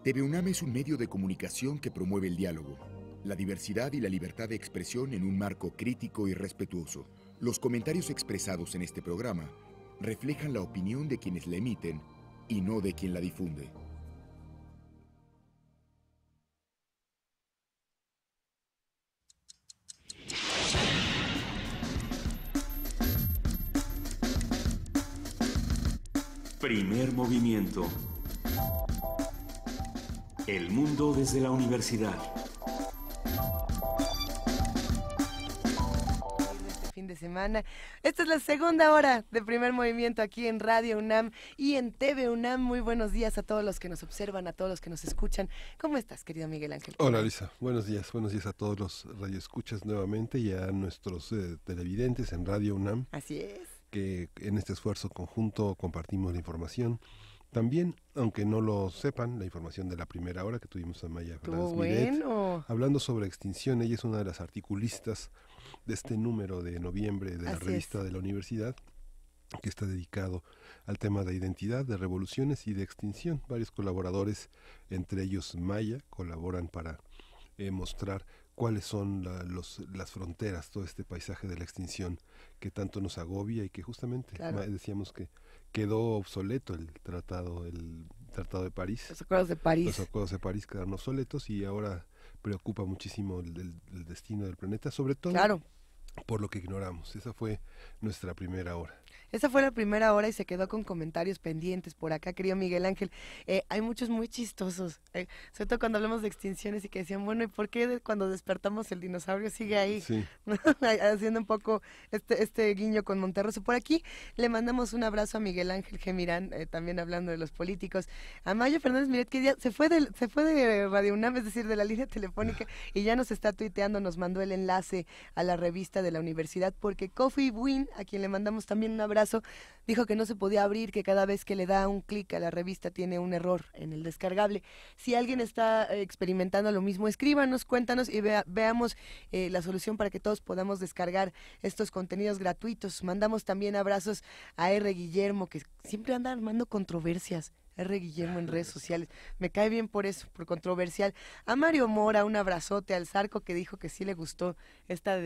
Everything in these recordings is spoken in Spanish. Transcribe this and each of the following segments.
TV UNAM es un medio de comunicación que promueve el diálogo, la diversidad y la libertad de expresión en un marco crítico y respetuoso. Los comentarios expresados en este programa reflejan la opinión de quienes la emiten y no de quien la difunde. Primer movimiento. El mundo desde la universidad. Este fin de semana. Esta es la segunda hora de Primer Movimiento aquí en Radio UNAM y en TV UNAM. Muy buenos días a todos los que nos observan, a todos los que nos escuchan. ¿Cómo estás, querido Miguel Ángel? Hola, Lisa. Buenos días a todos los radioescuchas nuevamente y a nuestros televidentes en Radio UNAM. Así es. Que en este esfuerzo conjunto compartimos la información. También, aunque no lo sepan, la información de la primera hora que tuvimos a Maya Fernández-Miret, hablando sobre extinción. Ella es una de las articulistas de este número de noviembre de la revista de la universidad, que está dedicado al tema de identidad, de revoluciones y de extinción. Varios colaboradores, entre ellos Maya, colaboran para mostrar cuáles son las fronteras, todo este paisaje de la extinción que tanto nos agobia y que justamente decíamos que quedó obsoleto el tratado de París. Los acuerdos de París. Los acuerdos de París quedaron obsoletos y ahora preocupa muchísimo el destino del planeta, sobre todo por lo que ignoramos. Esa fue nuestra primera hora. Esa fue la primera hora y se quedó con comentarios pendientes por acá, querido Miguel Ángel. Hay muchos muy chistosos, sobre todo cuando hablamos de extinciones y que decían, bueno, ¿y por qué cuando despertamos el dinosaurio sigue ahí? Sí. Haciendo un poco este guiño con Monterroso. Por aquí le mandamos un abrazo a Miguel Ángel Gemirán, también hablando de los políticos. A Maya Fernández-Miret, que ya se fue de Radio UNAM, es decir, de la línea telefónica, y ya nos está tuiteando, nos mandó el enlace a la revista de la universidad, porque Coffee Win, a quien le mandamos también un abrazo, dijo que no se podía abrir, que cada vez que le da un clic a la revista tiene un error en el descargable. Si alguien está experimentando lo mismo, escríbanos, cuéntanos y veamos la solución para que todos podamos descargar estos contenidos gratuitos. Mandamos también abrazos a R. Guillermo, que siempre anda armando controversias. R. Guillermo en redes sociales, me cae bien por eso, por controversial. A Mario Mora, un abrazote, al Zarco, que dijo que sí le gustó esta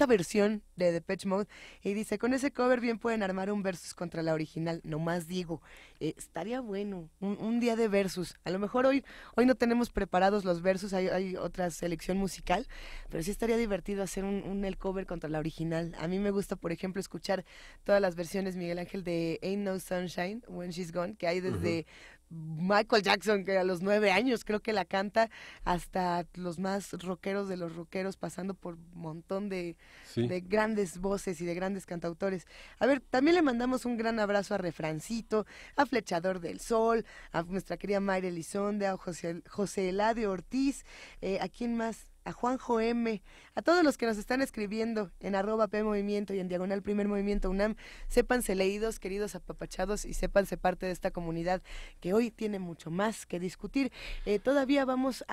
versión de Depeche Mode, y dice, con ese cover bien pueden armar un versus contra la original, nomás digo, estaría bueno, un día de versus. A lo mejor hoy no tenemos preparados los versus, hay otra selección musical, pero sí estaría divertido hacer el cover contra la original. A mí me gusta, por ejemplo, escuchar todas las versiones, Miguel Ángel, de Ain't No Sunshine When She's Gone, que hay desde Michael Jackson, que a los 9 años creo que la canta, hasta los más rockeros de los rockeros, pasando por un montón de grandes voces y de grandes cantautores. A ver, también le mandamos un gran abrazo a Refrancito, a Flechador del Sol, a nuestra querida Mayra Elizondo, a José Eladio Ortiz, ¿a quién más? A Juanjo M, a todos los que nos están escribiendo en @PMovimiento y en diagonal Primer Movimiento UNAM, sépanse leídos, queridos apapachados, y sépanse parte de esta comunidad que hoy tiene mucho más que discutir. Todavía vamos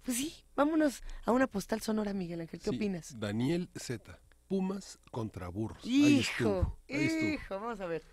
pues sí, vámonos a una postal sonora, Miguel Ángel, ¿qué opinas? Daniel Z, Pumas contra Burros. Hijo, vamos a ver.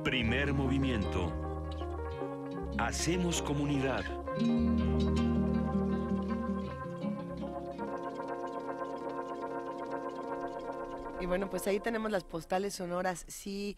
Primer movimiento. Hacemos comunidad. Y bueno, pues ahí tenemos las postales sonoras. Si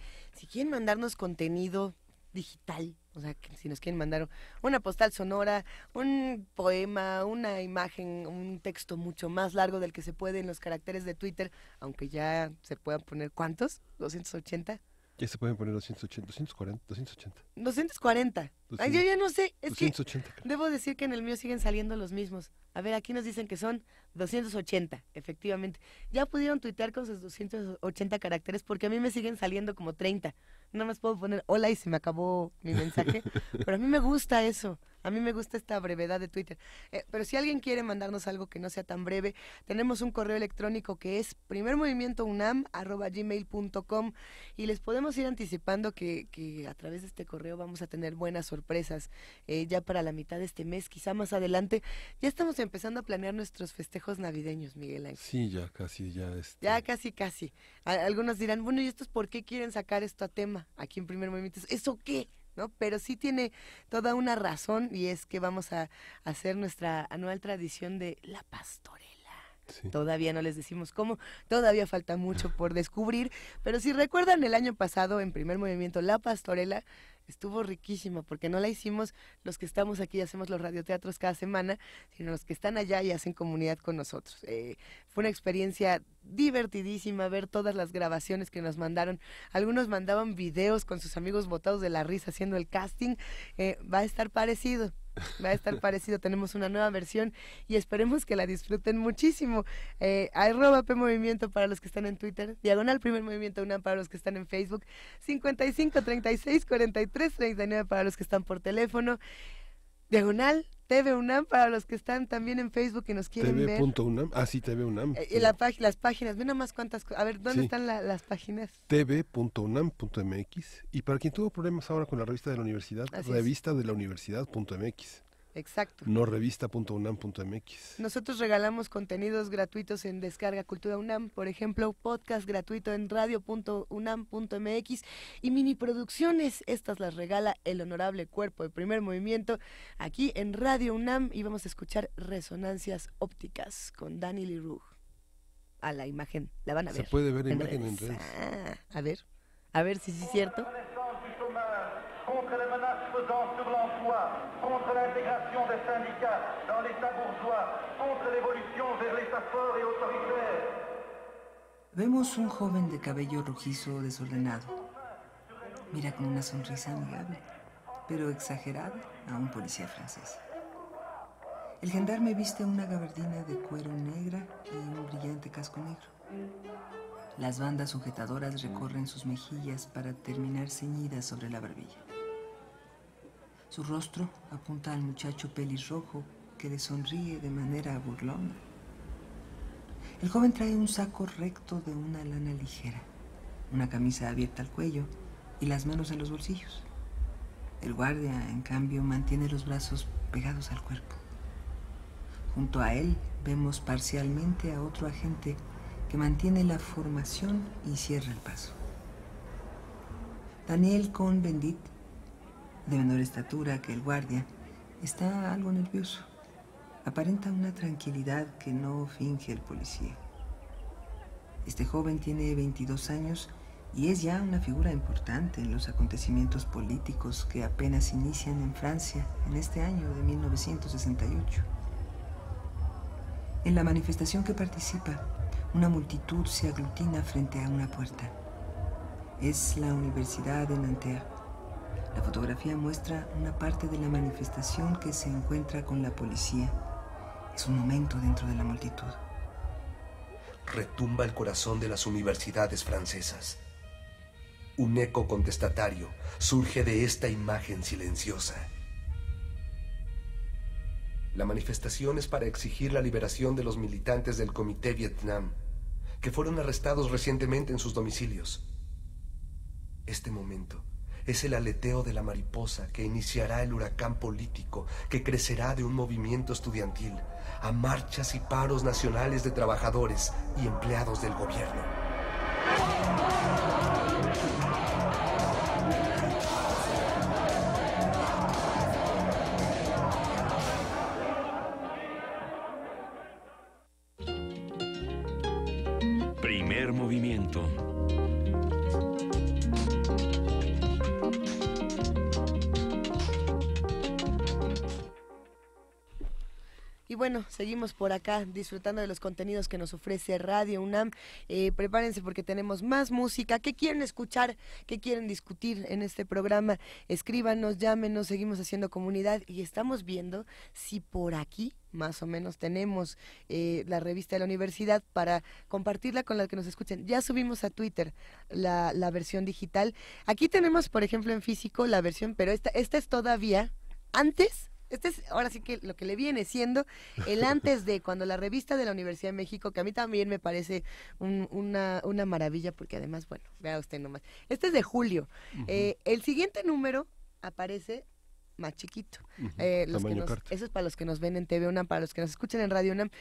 quieren mandarnos contenido digital, o sea, que si nos quieren mandar una postal sonora, un poema, una imagen, un texto mucho más largo del que se puede en los caracteres de Twitter, aunque ya se puedan poner, ¿cuántos? ¿280? Ya se pueden poner 280, 240, 280. 240. Ay, yo ya no sé, es 280, que debo decir que en el mío siguen saliendo los mismos. A ver, aquí nos dicen que son 280, efectivamente. Ya pudieron tuitear con sus 280 caracteres porque a mí me siguen saliendo como 30. no más puedo poner hola y se me acabó mi mensaje, pero a mí me gusta eso. A mí me gusta esta brevedad de Twitter. Pero si alguien quiere mandarnos algo que no sea tan breve, tenemos un correo electrónico que es primermovimientounam@gmail.com y les podemos ir anticipando que a través de este correo vamos a tener buenas sorpresas ya para la mitad de este mes, quizá más adelante. Ya estamos empezando a planear nuestros festejos navideños, Miguel Ángel. Sí, ya casi, ya Ya casi. Algunos dirán, bueno, ¿y estos por qué quieren sacar esto a tema aquí en Primer Movimiento? ¿Eso qué? ¿No? Pero sí tiene toda una razón y es que vamos a hacer nuestra anual tradición de la pastorela. Sí. Todavía no les decimos cómo, todavía falta mucho por descubrir, pero si recuerdan el año pasado en Primer Movimiento la pastorela estuvo riquísima porque no la hicimos los que estamos aquí y hacemos los radioteatros cada semana, sino los que están allá y hacen comunidad con nosotros. Fue una experiencia divertidísima ver todas las grabaciones que nos mandaron. Algunos mandaban videos con sus amigos botados de la risa haciendo el casting. Va a estar parecido. Tenemos una nueva versión y esperemos que la disfruten muchísimo. @PMovimiento para los que están en Twitter, / Primer Movimiento UNAM para los que están en Facebook, 55 36 43 39 para los que están por teléfono, / TV UNAM para los que están también en Facebook y nos quieren ver. TV.UNAM, sí, TV UNAM. Sí. Las páginas, ve nomás cuántas cosas. A ver, ¿dónde están las páginas? TV.unam.mx. Y para quien tuvo problemas ahora con la revista de la universidad, revista de la universidad.mx. Exacto. No revista.unam.mx. Nosotros regalamos contenidos gratuitos en Descarga Cultura UNAM, por ejemplo, podcast gratuito en radio.unam.mx y mini producciones. Estas las regala el honorable cuerpo de Primer Movimiento aquí en Radio UNAM y vamos a escuchar Resonancias Ópticas con Dani Leroux. A la imagen, la van a ver. Se puede ver la imagen en redes. A ver si sí es cierto. Contre les menaces pesant sur l'emploi, contre l'intégration des syndicats dans l'État bourgeois, contre l'évolution vers l'État fort et autoritaire. Vemos un joven de cabello rojizo desordenado. Mira con una sonrisa amigable, pero exagerada, a un policía francés. El gendarme viste una gabardina de cuero negra y un brillante casco negro. Las bandas sujetadoras recorren sus mejillas para terminar ceñidas sobre la barbilla. Su rostro apunta al muchacho pelirrojo que le sonríe de manera burlona. El joven trae un saco recto de una lana ligera, una camisa abierta al cuello y las manos en los bolsillos. El guardia, en cambio, mantiene los brazos pegados al cuerpo. Junto a él vemos parcialmente a otro agente que mantiene la formación y cierra el paso. Daniel Cohn-Bendit, de menor estatura que el guardia, está algo nervioso. Aparenta una tranquilidad que no finge el policía. Este joven tiene 22 años y es ya una figura importante en los acontecimientos políticos que apenas inician en Francia en este año de 1968. En la manifestación que participa, una multitud se aglutina frente a una puerta. Es la Universidad de Nanterre. La fotografía muestra una parte de la manifestación que se encuentra con la policía. Es un momento dentro de la multitud. Retumba el corazón de las universidades francesas. Un eco contestatario surge de esta imagen silenciosa. La manifestación es para exigir la liberación de los militantes del Comité Vietnam, que fueron arrestados recientemente en sus domicilios. Este momento es el aleteo de la mariposa que iniciará el huracán político que crecerá de un movimiento estudiantil a marchas y paros nacionales de trabajadores y empleados del gobierno. Primer movimiento. Y bueno, seguimos por acá disfrutando de los contenidos que nos ofrece Radio UNAM. Prepárense porque tenemos más música. ¿Qué quieren escuchar? ¿Qué quieren discutir en este programa? Escríbanos, llámenos, seguimos haciendo comunidad y estamos viendo si por aquí más o menos tenemos la revista de la universidad para compartirla con la que nos escuchen. Ya subimos a Twitter la versión digital. Aquí tenemos, por ejemplo, en físico la versión, pero esta es todavía antes. Este es ahora sí que lo que le viene siendo el antes de cuando la revista de la Universidad de México, que a mí también me parece una maravilla, porque además, bueno, vea usted nomás. Este es de julio. El siguiente número aparece más chiquito. Eso es para los que nos ven en TV UNAM, para los que nos escuchan en Radio UNAM.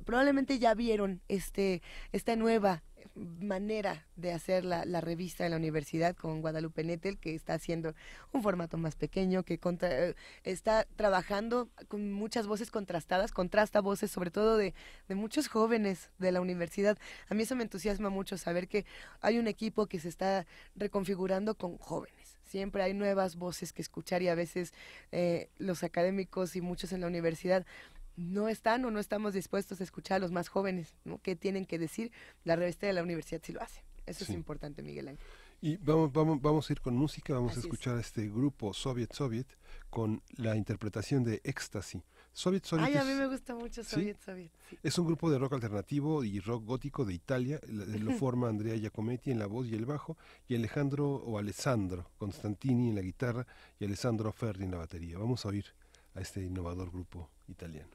Probablemente ya vieron esta nueva manera de hacer la revista de la universidad con Guadalupe Nettel, que está haciendo un formato más pequeño, que está trabajando con muchas voces contrastadas, contrasta voces sobre todo de muchos jóvenes de la universidad. A mí eso me entusiasma mucho, saber que hay un equipo que se está reconfigurando con jóvenes. Siempre hay nuevas voces que escuchar y a veces los académicos y muchos en la universidad no están o no estamos dispuestos a escuchar a los más jóvenes, ¿no? ¿Qué tienen que decir? La revista de la universidad sí lo hace. Eso sí es importante, Miguel Ángel. Y vamos a ir con música, vamos a escuchar a este grupo Soviet con la interpretación de Éxtasis. Soviet Ay, a mí me gusta mucho Soviet. Sí. Es un grupo de rock alternativo y rock gótico de Italia. Lo forma Andrea Giacometti en la voz y el bajo, y Alessandro Constantini en la guitarra y Alessandro Ferri en la batería. Vamos a oír a este innovador grupo italiano.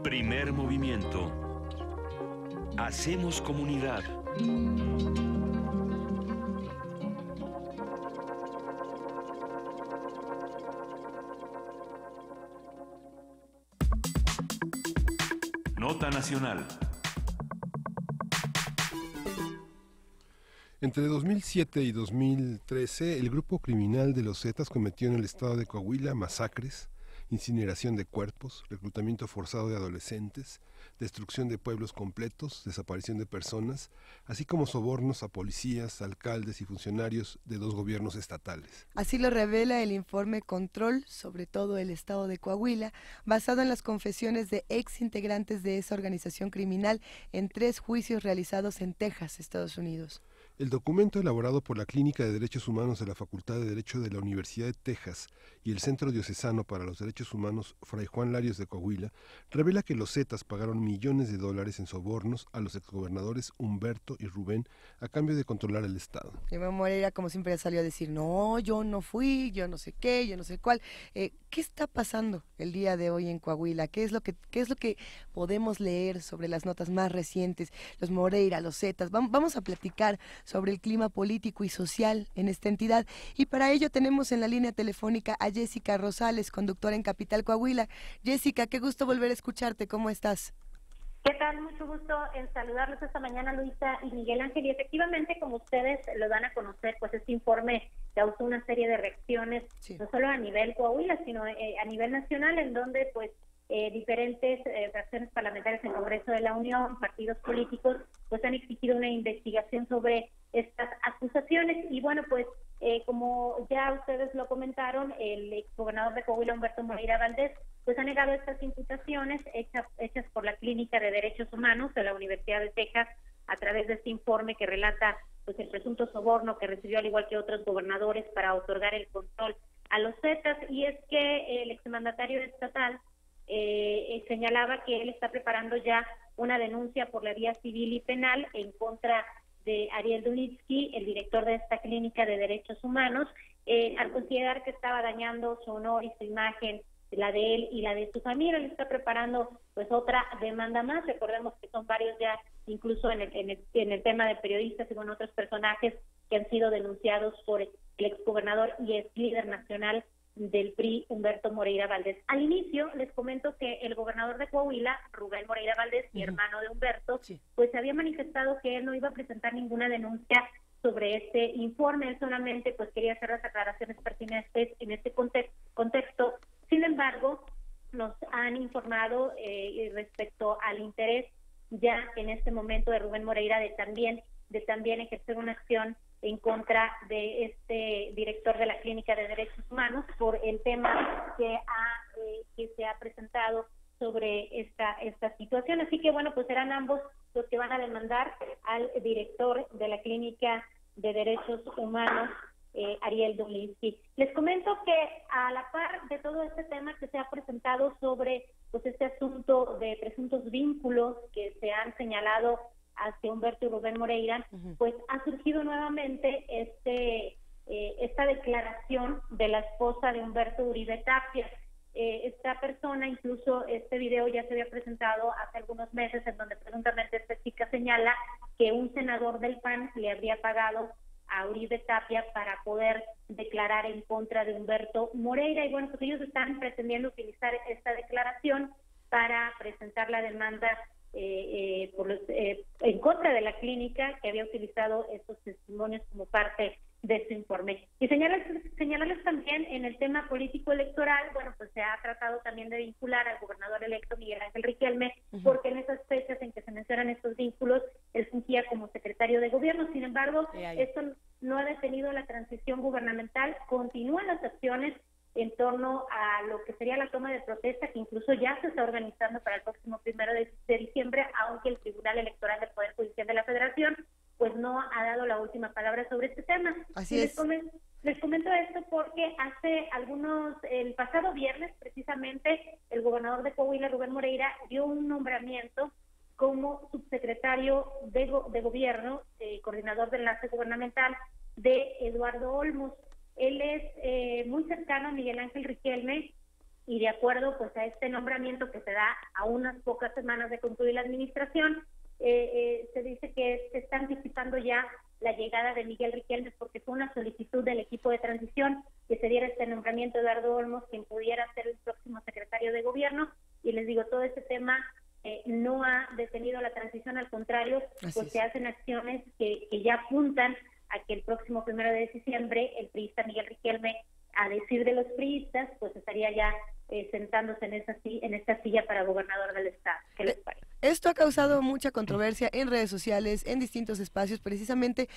Primer movimiento. Hacemos comunidad. Nota Nacional. Entre 2007 y 2013, el grupo criminal de los Zetas cometió en el estado de Coahuila masacres, incineración de cuerpos, reclutamiento forzado de adolescentes, destrucción de pueblos completos, desaparición de personas, así como sobornos a policías, alcaldes y funcionarios de 2 gobiernos estatales. Así lo revela el informe Control sobre todo el estado de Coahuila, basado en las confesiones de ex integrantes de esa organización criminal en 3 juicios realizados en Texas, Estados Unidos. El documento, elaborado por la Clínica de Derechos Humanos de la Facultad de Derecho de la Universidad de Texas y el Centro Diocesano para los Derechos Humanos Fray Juan Larios de Coahuila, revela que los Zetas pagaron millones de dólares en sobornos a los exgobernadores Humberto y Rubén a cambio de controlar el Estado. Rubén Moreira, como siempre, salió a decir, no, yo no fui, yo no sé qué, yo no sé cuál. ¿Qué está pasando el día de hoy en Coahuila? ¿Qué es lo que podemos leer sobre las notas más recientes? Los Moreira, los Zetas. Vamos a platicar sobre el clima político y social en esta entidad. Y para ello tenemos en la línea telefónica a Jessica Rosales, conductora en Capital Coahuila. Jessica, qué gusto volver a escucharte. ¿Cómo estás? ¿Qué tal? Mucho gusto en saludarlos esta mañana, Luisa y Miguel Ángel. Y efectivamente, como ustedes lo dan a conocer, pues este informe causó una serie de reacciones, sí, no solo a nivel Coahuila, sino a nivel nacional, en donde pues diferentes fracciones parlamentarias en el Congreso de la Unión, partidos políticos, pues han exigido una investigación sobre estas acusaciones. Y bueno, pues como ya ustedes lo comentaron, el exgobernador de Coahuila, Humberto Moreira Valdés, pues ha negado estas imputaciones hechas por la Clínica de Derechos Humanos de la Universidad de Texas a través de este informe que relata pues el presunto soborno que recibió, al igual que otros gobernadores, para otorgar el control a los Zetas. Y es que el exmandatario estatal señalaba que él está preparando ya una denuncia por la vía civil y penal en contra de Ariel Dulitsky, el director de esta Clínica de Derechos Humanos, al considerar que estaba dañando su honor y su imagen, la de él y la de su familia. Él está preparando pues otra demanda más. Recordemos que son varios ya, incluso en el tema de periodistas y con otros personajes que han sido denunciados por el exgobernador y ex líder nacional del PRI, Humberto Moreira Valdés. Al inicio les comento que el gobernador de Coahuila, Rubén Moreira Valdés, y hermano de Humberto, sí, pues había manifestado que él no iba a presentar ninguna denuncia sobre este informe. Él solamente pues quería hacer las aclaraciones pertinentes en este contexto. Sin embargo, nos han informado respecto al interés ya en este momento de Rubén Moreira de también ejercer una acción en contra de este director de la Clínica de Derechos Humanos por el tema que se ha presentado sobre esta situación. Así que bueno, pues serán ambos los que van a demandar al director de la Clínica de Derechos Humanos, Ariel Dulitsky. Les comento que a la par de todo este tema que se ha presentado sobre pues este asunto de presuntos vínculos que se han señalado hacia Humberto y Rubén Moreira, pues ha surgido nuevamente esta declaración de la esposa de Humberto, Uribe Tapia. Esta persona, incluso este video ya se había presentado hace algunos meses, en donde presuntamente esta chica señala que un senador del PAN le habría pagado a Uribe Tapia para poder declarar en contra de Humberto Moreira. Y bueno, pues ellos están pretendiendo utilizar esta declaración para presentar la demanda en contra de la clínica que había utilizado estos testimonios como parte de su informe. Y señalarles también en el tema político electoral, bueno, pues se ha tratado también de vincular al gobernador electo Miguel Ángel Riquelme, porque en esas fechas en que se mencionan estos vínculos, él fungía como secretario de gobierno. Sin embargo, esto no ha detenido la transición gubernamental, continúan las acciones en torno a lo que sería la toma de protesta, que incluso ya se está organizando para el próximo 1 de diciembre, aunque el Tribunal Electoral del Poder Judicial de la Federación pues no ha dado la última palabra sobre este tema. Así es. Les comento esto porque el pasado viernes precisamente, el gobernador de Coahuila, Rubén Moreira, dio un nombramiento como subsecretario de gobierno, coordinador de enlace gubernamental de Eduardo Olmos. Él es muy cercano a Miguel Ángel Riquelme y de acuerdo pues a este nombramiento que se da a unas pocas semanas de concluir la administración, se dice que se está anticipando ya la llegada de Miguel Riquelme porque fue una solicitud del equipo de transición que se diera este nombramiento de Eduardo Olmos, quien pudiera ser el próximo secretario de gobierno. Y les digo, todo este tema no oposición, al contrario, pues se hacen acciones que ya apuntan a que el próximo 1 de diciembre el priista Miguel Riquelme, a decir de los priistas, pues estaría ya sentándose en esta silla para gobernador del estado. ¿Qué les parece? Esto ha causado mucha controversia en redes sociales, en distintos espacios, precisamente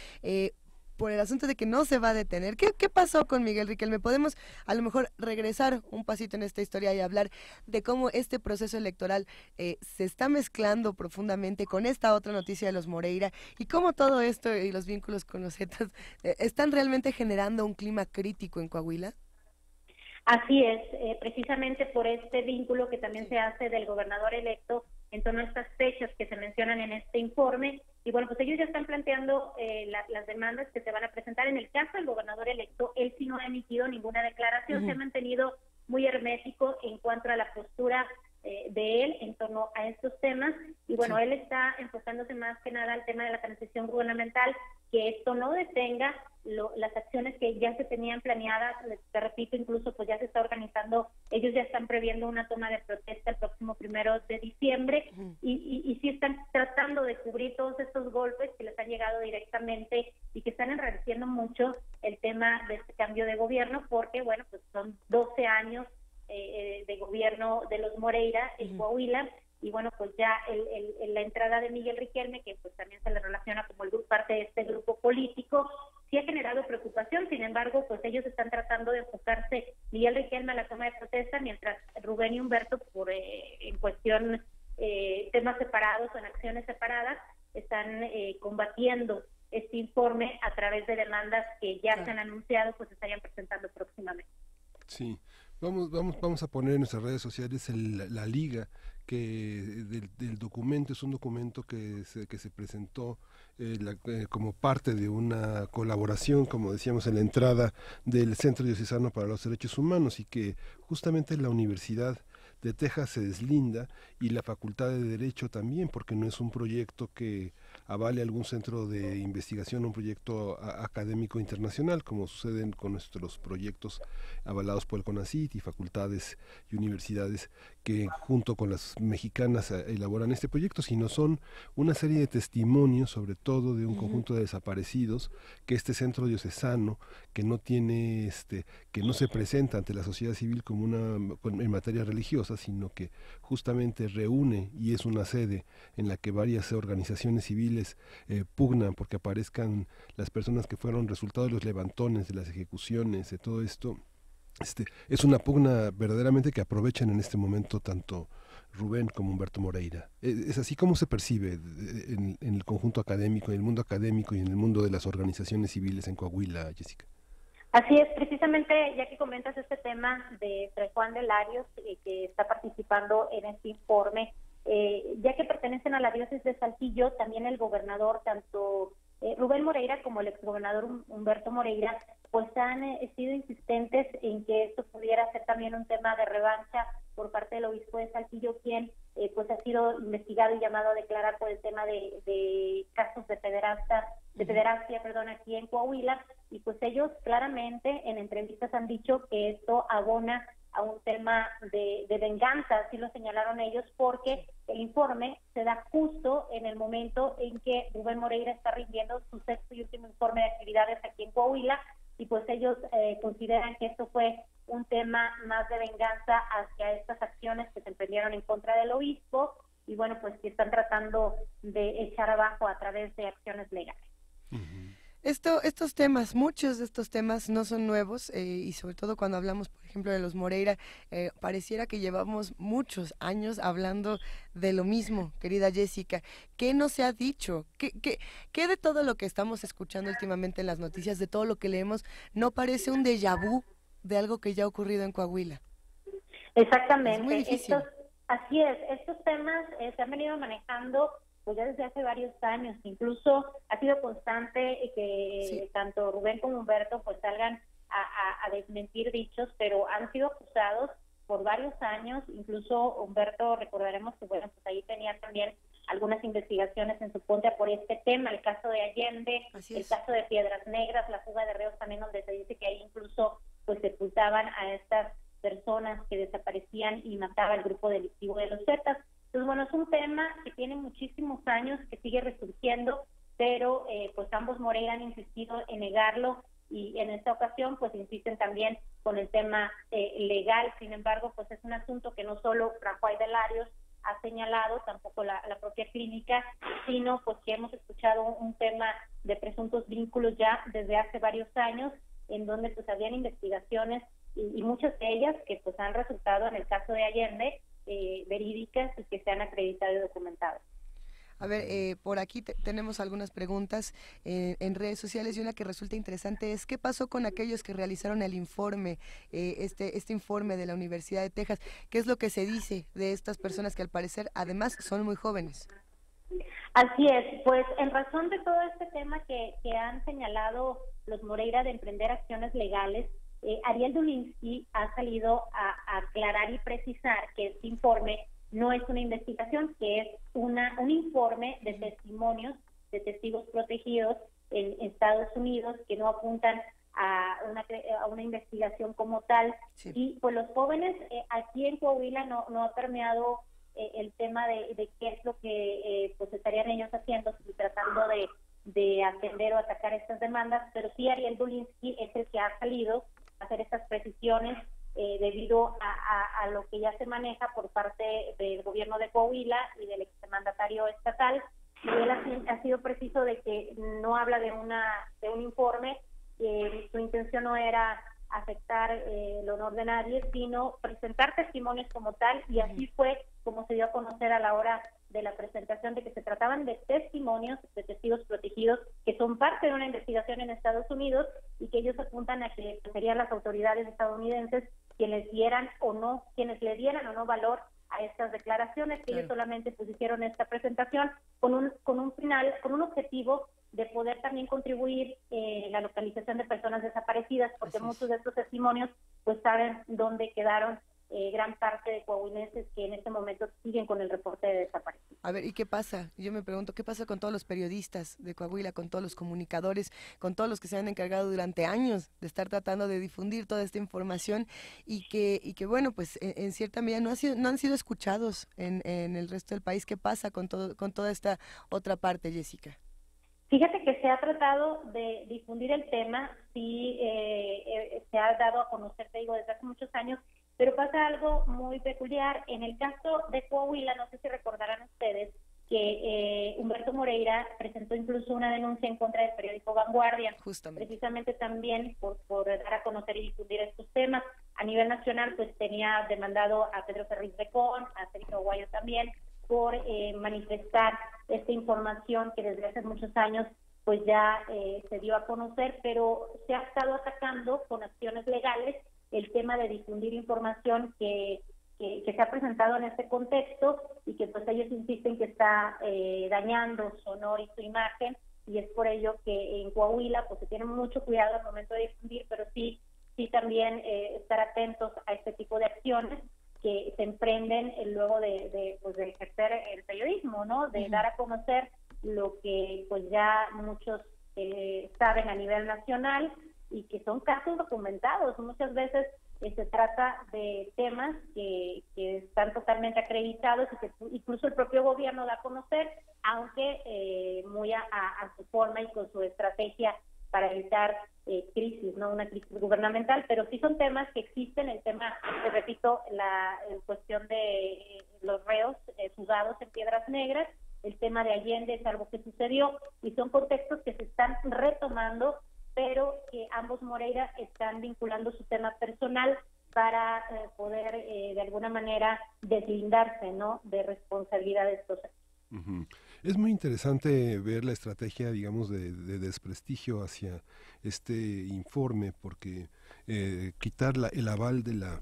por el asunto de que no se va a detener. ¿Qué pasó con Miguel Riquelme? Podemos a lo mejor regresar un pasito en esta historia y hablar de cómo este proceso electoral se está mezclando profundamente con esta otra noticia de los Moreira y cómo todo esto y los vínculos con los Zetas están realmente generando un clima crítico en Coahuila. Así es, precisamente por este vínculo que también se hace del gobernador electo en torno a estas fechas que se mencionan en este informe. Y bueno, pues ellos ya están planteando las demandas que se van a presentar. En el caso del gobernador electo, él sí no ha emitido ninguna declaración, se ha mantenido muy hermético en cuanto a la postura de él en torno a estos temas. Y bueno, él está enfocándose más que nada al tema de la transición gubernamental, que esto no detenga las acciones que ya se tenían planeadas. Te repito, incluso pues ya se está organizando, ellos ya están previendo una toma de protesta el próximo 1 de diciembre y sí están tratando de cubrir todos estos golpes que les han llegado directamente y que están enrareciendo mucho el tema de este cambio de gobierno, porque bueno, pues son 12 años de gobierno de los Moreira en Coahuila. Y bueno, pues ya la entrada de Miguel Riquelme, que pues también se le relaciona como parte de este grupo político, sí ha generado preocupación. Sin embargo, pues ellos están tratando de enfocarse, Miguel Riquelme, a la toma de protesta, mientras Rubén y Humberto, en cuestión temas separados o en acciones separadas, están combatiendo este informe a través de demandas que ya se han anunciado, pues se estarían presentando próximamente. Sí. Vamos a poner en nuestras redes sociales la liga del documento. Es un documento que se presentó como parte de una colaboración, como decíamos en la entrada, del Centro Diocesano para los Derechos Humanos, y que justamente la Universidad de Texas se deslinda y la Facultad de Derecho también, porque no es un proyecto que avale algún centro de investigación, un proyecto académico internacional, como suceden con nuestros proyectos avalados por el CONACYT y facultades y universidades que junto con las mexicanas elaboran este proyecto, sino son una serie de testimonios, sobre todo de un conjunto de desaparecidos, que este centro diocesano, que no tiene que no se presenta ante la sociedad civil como en materia religiosa, sino que justamente reúne y es una sede en la que varias organizaciones civiles pugnan porque aparezcan las personas que fueron resultado de los levantones, de las ejecuciones, de todo esto. Es una pugna verdaderamente que aprovechan en este momento tanto Rubén como Humberto Moreira. ¿Es así como se percibe en el conjunto académico, en el mundo académico y en el mundo de las organizaciones civiles en Coahuila, Jessica? Así es, precisamente ya que comentas este tema de Fray Juan de Larios, que está participando en este informe, ya que pertenecen a la diócesis de Saltillo, también el gobernador, tanto Rubén Moreira como el exgobernador Humberto Moreira, pues han sido insistentes en que esto pudiera ser también un tema de revancha por parte del obispo de Saltillo, quien pues ha sido investigado y llamado a declarar por el tema de casos de pederastia, aquí en Coahuila, y pues ellos claramente en entrevistas han dicho que esto abona a un tema de venganza, así lo señalaron ellos, porque el informe se da justo en el momento en que Rubén Moreira está rindiendo su sexto y último informe de actividades aquí en Coahuila, y pues ellos consideran que esto fue un tema más de venganza hacia estas acciones que se emprendieron en contra del obispo, y bueno, pues que están tratando de echar abajo a través de acciones legales. Estos temas, muchos de estos temas no son nuevos y sobre todo cuando hablamos, por ejemplo, de los Moreira, pareciera que llevamos muchos años hablando de lo mismo, querida Jessica. ¿Qué no se ha dicho? ¿Qué de todo lo que estamos escuchando últimamente en las noticias, de todo lo que leemos, no parece un déjà vu de algo que ya ha ocurrido en Coahuila? Exactamente. Es muy difícil. Así es, estos temas se han venido manejando pues ya desde hace varios años. Incluso ha sido constante que tanto Rubén como Humberto pues salgan a desmentir dichos, pero han sido acusados por varios años. Incluso Humberto, recordaremos que bueno, pues ahí tenía también algunas investigaciones en su contra por este tema, el caso de Allende, el caso de Piedras Negras, la fuga de reos también, donde se dice que ahí incluso pues sepultaban a estas personas que desaparecían y mataba el grupo delictivo de los Zetas. Entonces, bueno, es un tema que tiene muchísimos años, que sigue resurgiendo, pero pues ambos Moreira han insistido en negarlo, y en esta ocasión pues insisten también con el tema legal. Sin embargo, pues es un asunto que no solo Rafael de Larios ha señalado, tampoco la propia clínica, sino pues que hemos escuchado un tema de presuntos vínculos ya desde hace varios años, en donde pues habían investigaciones y muchas de ellas que pues han resultado en el caso de Allende verídicas y que se han acreditado y documentado. A ver, por aquí tenemos algunas preguntas en redes sociales, y una que resulta interesante es: ¿qué pasó con aquellos que realizaron el informe, este informe de la Universidad de Texas? ¿Qué es lo que se dice de estas personas que al parecer además son muy jóvenes? Así es, pues en razón de todo este tema que han señalado los Moreira de emprender acciones legales, Ariel Dulinsky ha salido a aclarar y precisar que este informe no es una investigación, que es un informe de testimonios de testigos protegidos en Estados Unidos, que no apuntan a una investigación como tal. Sí. Y pues los jóvenes aquí en Coahuila no ha permeado el tema de qué es lo que pues estarían ellos haciendo, tratando de atender o atacar estas demandas, pero sí Ariel Dulinsky es el que ha salido a hacer estas precisiones debido a lo que ya se maneja por parte del gobierno de Coahuila y del exmandatario estatal. Y él ha sido preciso de que no habla de un informe, que su intención no era afectar el honor de nadie, sino presentar testimonios como tal, y así fue como se dio a conocer a la hora de la presentación, de que se trataban de testimonios de testigos protegidos que son parte de una investigación en Estados Unidos, y que ellos apuntan a que serían las autoridades estadounidenses quienes le dieran o no valor a estas declaraciones, que ellos solamente pues hicieron esta presentación con un objetivo de poder también contribuir en la localización de personas desaparecidas, porque muchos de estos testimonios pues saben dónde quedaron gran parte de coahuilenses que en este momento siguen con el reporte de desaparición. A ver, ¿y qué pasa? Yo me pregunto, ¿qué pasa con todos los periodistas de Coahuila, con todos los comunicadores, con todos los que se han encargado durante años de estar tratando de difundir toda esta información y que bueno, pues en cierta medida no han sido escuchados en el resto del país? ¿Qué pasa con toda esta otra parte, Jessica? Fíjate que se ha tratado de difundir el tema, sí, se ha dado a conocer, te digo, desde hace muchos años, pero pasa algo muy peculiar. En el caso de Coahuila, no sé si recordarán ustedes que Humberto Moreira presentó incluso una denuncia en contra del periódico Vanguardia, precisamente también por dar a conocer y difundir estos temas. A nivel nacional, pues tenía demandado a Pedro Ferriz Becón, a Sergio Aguayo también, por manifestar esta información que desde hace muchos años pues ya se dio a conocer, pero se ha estado atacando con acciones legales el tema de difundir información que se ha presentado en este contexto, y que pues ellos insisten que está dañando su honor y su imagen, y es por ello que en Coahuila pues se tiene mucho cuidado al momento de difundir, pero sí también estar atentos a este tipo de acciones que se emprenden luego de ejercer el periodismo, ¿no? De dar a conocer lo que pues ya muchos saben a nivel nacional, y que son casos documentados. Muchas veces se trata de temas que están totalmente acreditados y que incluso el propio gobierno da a conocer, aunque muy a su forma y con su estrategia para evitar crisis, no una crisis gubernamental, pero sí son temas que existen. El tema, te repito, la cuestión de los reos juzgados en Piedras Negras, el tema de Allende es algo que sucedió, y son contextos que se están retomando, pero que ambos Moreira están vinculando su tema personal para poder de alguna manera deslindarse, ¿no?, de responsabilidad de estos hechos. Uh-huh. Es muy interesante ver la estrategia, digamos, de desprestigio hacia este informe, porque quitar el aval de la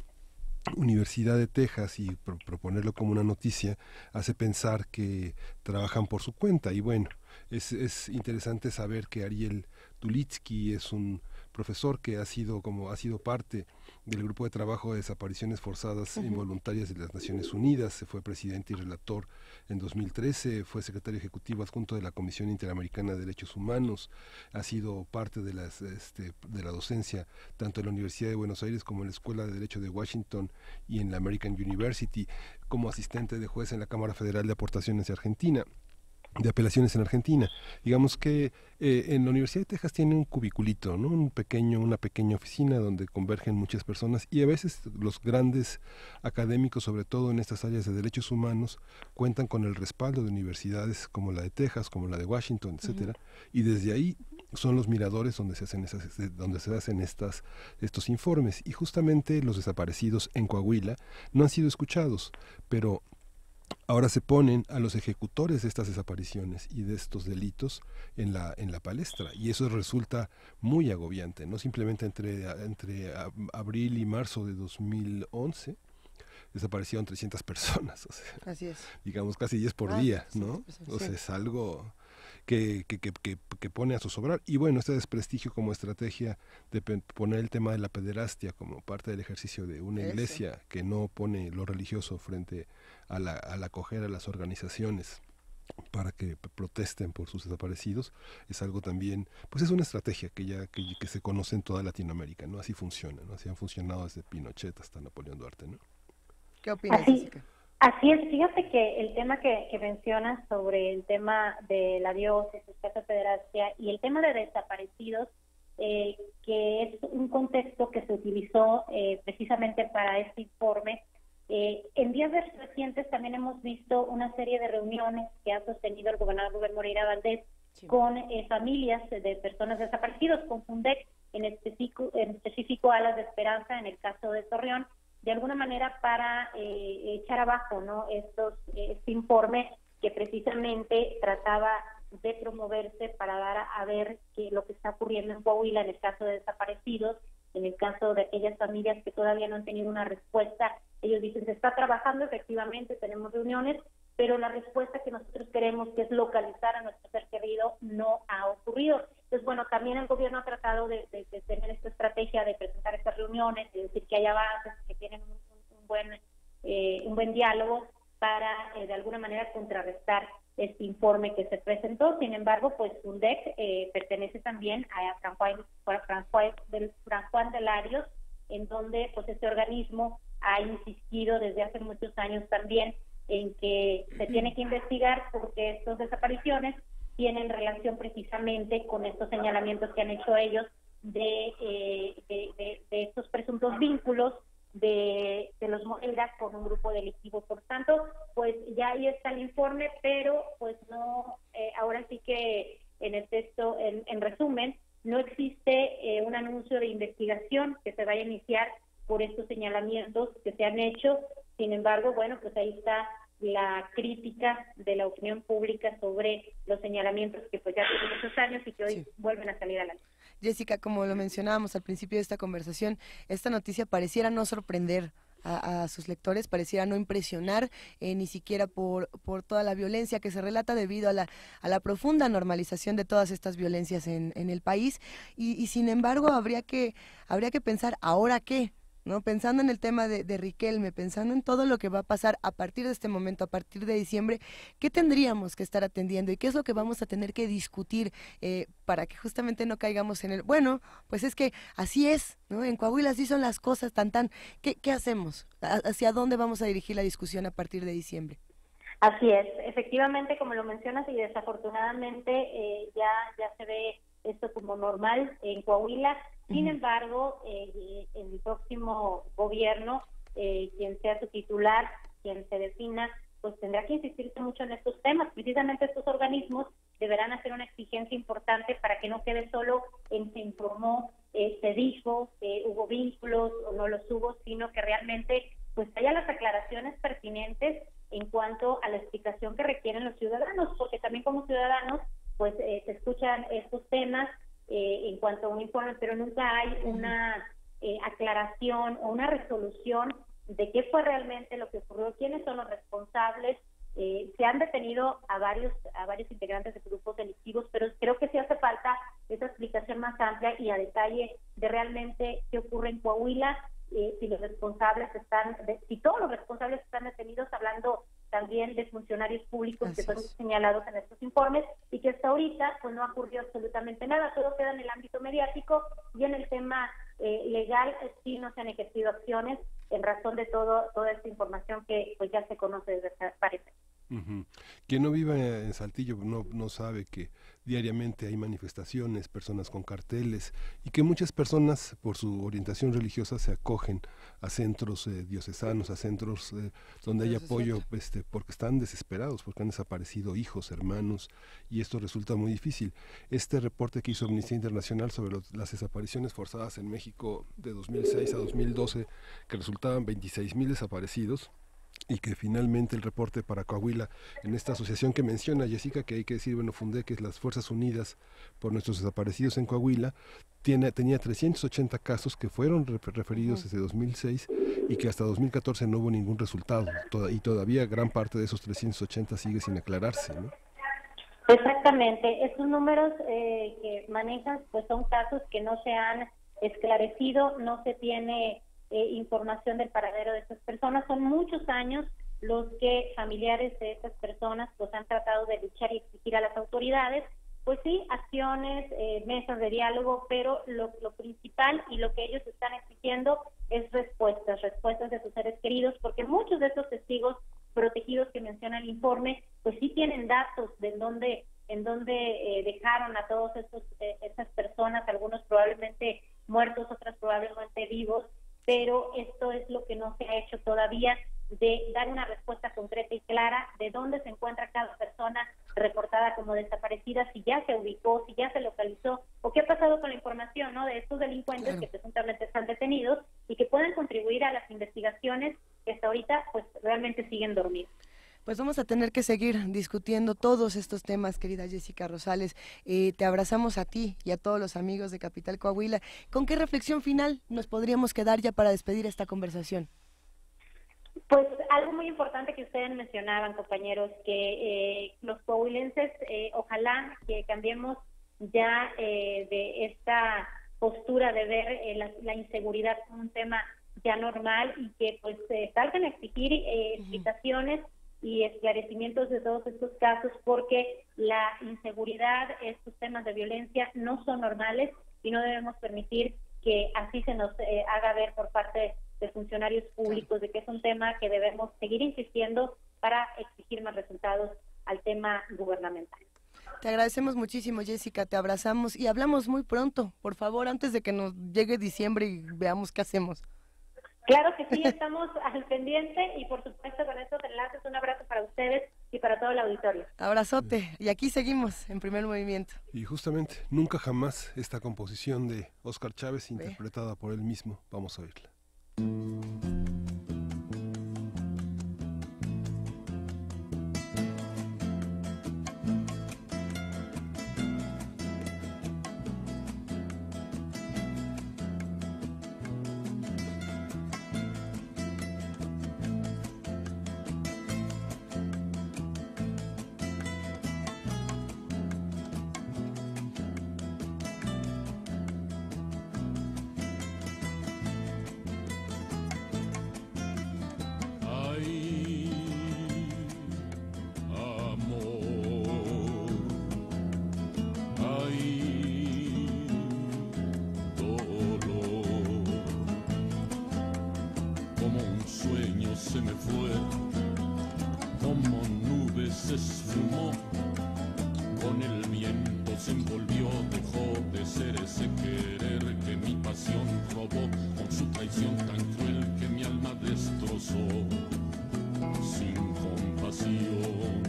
Universidad de Texas y proponerlo como una noticia hace pensar que trabajan por su cuenta. Y bueno, es interesante saber que Ariel Dulinsky es un profesor que ha sido parte del grupo de trabajo de desapariciones forzadas involuntarias de las Naciones Unidas. Se fue presidente y relator en 2013, fue secretario ejecutivo adjunto de la Comisión Interamericana de Derechos Humanos, ha sido parte de la docencia tanto en la Universidad de Buenos Aires como en la Escuela de Derecho de Washington y en la American University. como asistente de juez en la Cámara Federal de Apelaciones en Argentina. Digamos que en la Universidad de Texas tiene un cubiculito, ¿no? Una pequeña oficina donde convergen muchas personas, y a veces los grandes académicos, sobre todo en estas áreas de derechos humanos, cuentan con el respaldo de universidades como la de Texas, como la de Washington, etcétera, y desde ahí son los miradores donde se hacen estos informes. Y justamente los desaparecidos en Coahuila no han sido escuchados, pero ahora se ponen a los ejecutores de estas desapariciones y de estos delitos en la palestra, y eso resulta muy agobiante, no simplemente entre abril y marzo de 2011 desaparecieron 300 personas, o sea, así es, digamos casi 10 por día, ¿no? O sea, es algo que pone a zozobrar. Y bueno, este desprestigio como estrategia de poner el tema de la pederastia como parte del ejercicio de una iglesia que no pone lo religioso frente al acoger a las organizaciones para que protesten por sus desaparecidos, es algo también, pues es una estrategia que se conoce en toda Latinoamérica, ¿no? Así funciona, ¿no? Así han funcionado desde Pinochet hasta Napoleón Duarte, ¿no? ¿Qué opinas, Jessica? Así es, fíjate que el tema que mencionas sobre el tema de la diócesis, caso de pederastia y el tema de desaparecidos, que es un contexto que se utilizó precisamente para este informe. En días recientes también hemos visto una serie de reuniones que ha sostenido el gobernador Rubén Moreira Valdés con familias de personas desaparecidos, con Fundec, en específico Alas de Esperanza en el caso de Torreón, de alguna manera para echar abajo, ¿no?, este informe que precisamente trataba de promoverse para dar a ver lo que está ocurriendo en Coahuila en el caso de desaparecidos, en el caso de aquellas familias que todavía no han tenido una respuesta. Ellos dicen, se está trabajando, efectivamente, tenemos reuniones, pero la respuesta que nosotros queremos, que es localizar a nuestro ser querido, no ha ocurrido. Entonces, bueno, también el gobierno ha tratado de tener esta estrategia de presentar estas reuniones, de decir que hay avances, que tienen un buen diálogo para, de alguna manera, contrarrestar este informe que se presentó. Sin embargo, pues Fundec pertenece también a Fran Juan de Larios, en donde pues este organismo ha insistido desde hace muchos años también en que se tiene que investigar porque estas desapariciones tienen relación precisamente con estos señalamientos que han hecho ellos de estos presuntos vínculos de los Moreira con un grupo delictivo. Por tanto, pues ya ahí está el informe, pero pues no, ahora sí que en el texto, en resumen, no existe un anuncio de investigación que se vaya a iniciar por estos señalamientos que se han hecho. Sin embargo, bueno, pues ahí está la crítica de la opinión pública sobre los señalamientos que pues ya tienen muchos años y que hoy vuelven a salir a la luz. Jessica, como lo mencionábamos al principio de esta conversación, esta noticia pareciera no sorprender a sus lectores, pareciera no impresionar ni siquiera por toda la violencia que se relata debido a la profunda normalización de todas estas violencias en el país, y sin embargo habría que pensar, ¿ahora qué? ¿No? Pensando en el tema de Riquelme, pensando en todo lo que va a pasar a partir de este momento, a partir de diciembre, ¿qué tendríamos que estar atendiendo y qué es lo que vamos a tener que discutir para que justamente no caigamos en el, bueno, pues es que así es, ¿no? En Coahuila así son las cosas, ¿qué hacemos? ¿Hacia dónde vamos a dirigir la discusión a partir de diciembre? Así es, efectivamente, como lo mencionas, y desafortunadamente ya se ve esto como normal en Coahuila. Sin embargo, el próximo gobierno, quien sea su titular, quien se defina, pues tendrá que insistirse mucho en estos temas. Precisamente estos organismos deberán hacer una exigencia importante para que no quede solo en se informó, se dijo, hubo vínculos o no los hubo, sino que realmente pues haya las aclaraciones pertinentes en cuanto a la explicación que requieren los ciudadanos, porque también como ciudadanos pues se escuchan estos temas en cuanto a un informe, pero nunca hay una aclaración o una resolución de qué fue realmente lo que ocurrió, quiénes son los responsables. Se han detenido a varios integrantes de grupos delictivos, pero creo que sí hace falta esa explicación más amplia y a detalle de realmente qué ocurre en Coahuila, si los responsables si todos los responsables están detenidos, hablando también de funcionarios públicos que son señalados en estos informes, y que hasta ahorita pues no ha ocurrido absolutamente nada, todo queda en el ámbito mediático y en el tema legal sí no se han ejercido acciones en razón de toda esta información que pues ya se conoce desde parece. Quien no viva en Saltillo no sabe que diariamente hay manifestaciones, personas con carteles, y que muchas personas por su orientación religiosa se acogen a centros diocesanos, a centros donde hay apoyo, porque están desesperados, porque han desaparecido hijos, hermanos, y esto resulta muy difícil. Este reporte que hizo Amnistía Internacional sobre las desapariciones forzadas en México de 2006 a 2012, que resultaban 26,000 desaparecidos, y que finalmente el reporte para Coahuila, en esta asociación que menciona Jessica, que hay que decir, FUNDE, que es las Fuerzas Unidas por Nuestros Desaparecidos en Coahuila, tenía 380 casos que fueron referidos desde 2006 y que hasta 2014 no hubo ningún resultado, y todavía gran parte de esos 380 sigue sin aclararse, ¿no? Exactamente, estos números que manejas pues son casos que no se han esclarecido, no se tiene información del paradero de estas personas. Son muchos años los que familiares de estas personas pues han tratado de luchar y exigir a las autoridades, pues sí, acciones, mesas de diálogo, pero lo principal y lo que ellos están exigiendo es respuestas de sus seres queridos, porque muchos de estos testigos protegidos que menciona el informe, pues sí tienen datos de en dónde dejaron a todas estas personas, algunos probablemente muertos, otras probablemente vivos, pero esto es lo que no se ha hecho todavía, de dar una respuesta concreta y clara de dónde se encuentra cada persona reportada como desaparecida, si ya se ubicó, si ya se localizó, o qué ha pasado con la información, ¿no?, de estos delincuentes que presuntamente están detenidos y que pueden contribuir a las investigaciones que hasta ahorita pues realmente siguen dormidos. Pues vamos a tener que seguir discutiendo todos estos temas, querida Jessica Rosales. Te abrazamos a ti y a todos los amigos de Capital Coahuila. ¿Con qué reflexión final nos podríamos quedar ya para despedir esta conversación? Pues algo muy importante que ustedes mencionaban, compañeros, que los coahuilenses, ojalá que cambiemos ya de esta postura de ver la inseguridad como un tema ya normal y que pues salgan a exigir explicaciones y esclarecimientos de todos estos casos, porque la inseguridad, estos temas de violencia no son normales y no debemos permitir que así se nos haga ver por parte de funcionarios públicos, de que es un tema que debemos seguir insistiendo para exigir más resultados al tema gubernamental. Te agradecemos muchísimo, Jessica, te abrazamos y hablamos muy pronto, por favor, antes de que nos llegue diciembre y veamos qué hacemos. Claro que sí, estamos al pendiente y por supuesto con estos enlaces un abrazo para ustedes y para todo el auditorio. Abrazote, y aquí seguimos en Primer Movimiento. Y justamente, Nunca Jamás, esta composición de Óscar Chávez, interpretada por él mismo, vamos a oírla. Se me fue, como nubes se esfumó, con el viento se envolvió, dejó de ser ese querer que mi pasión robó, con su traición tan cruel que mi alma destrozó, sin compasión.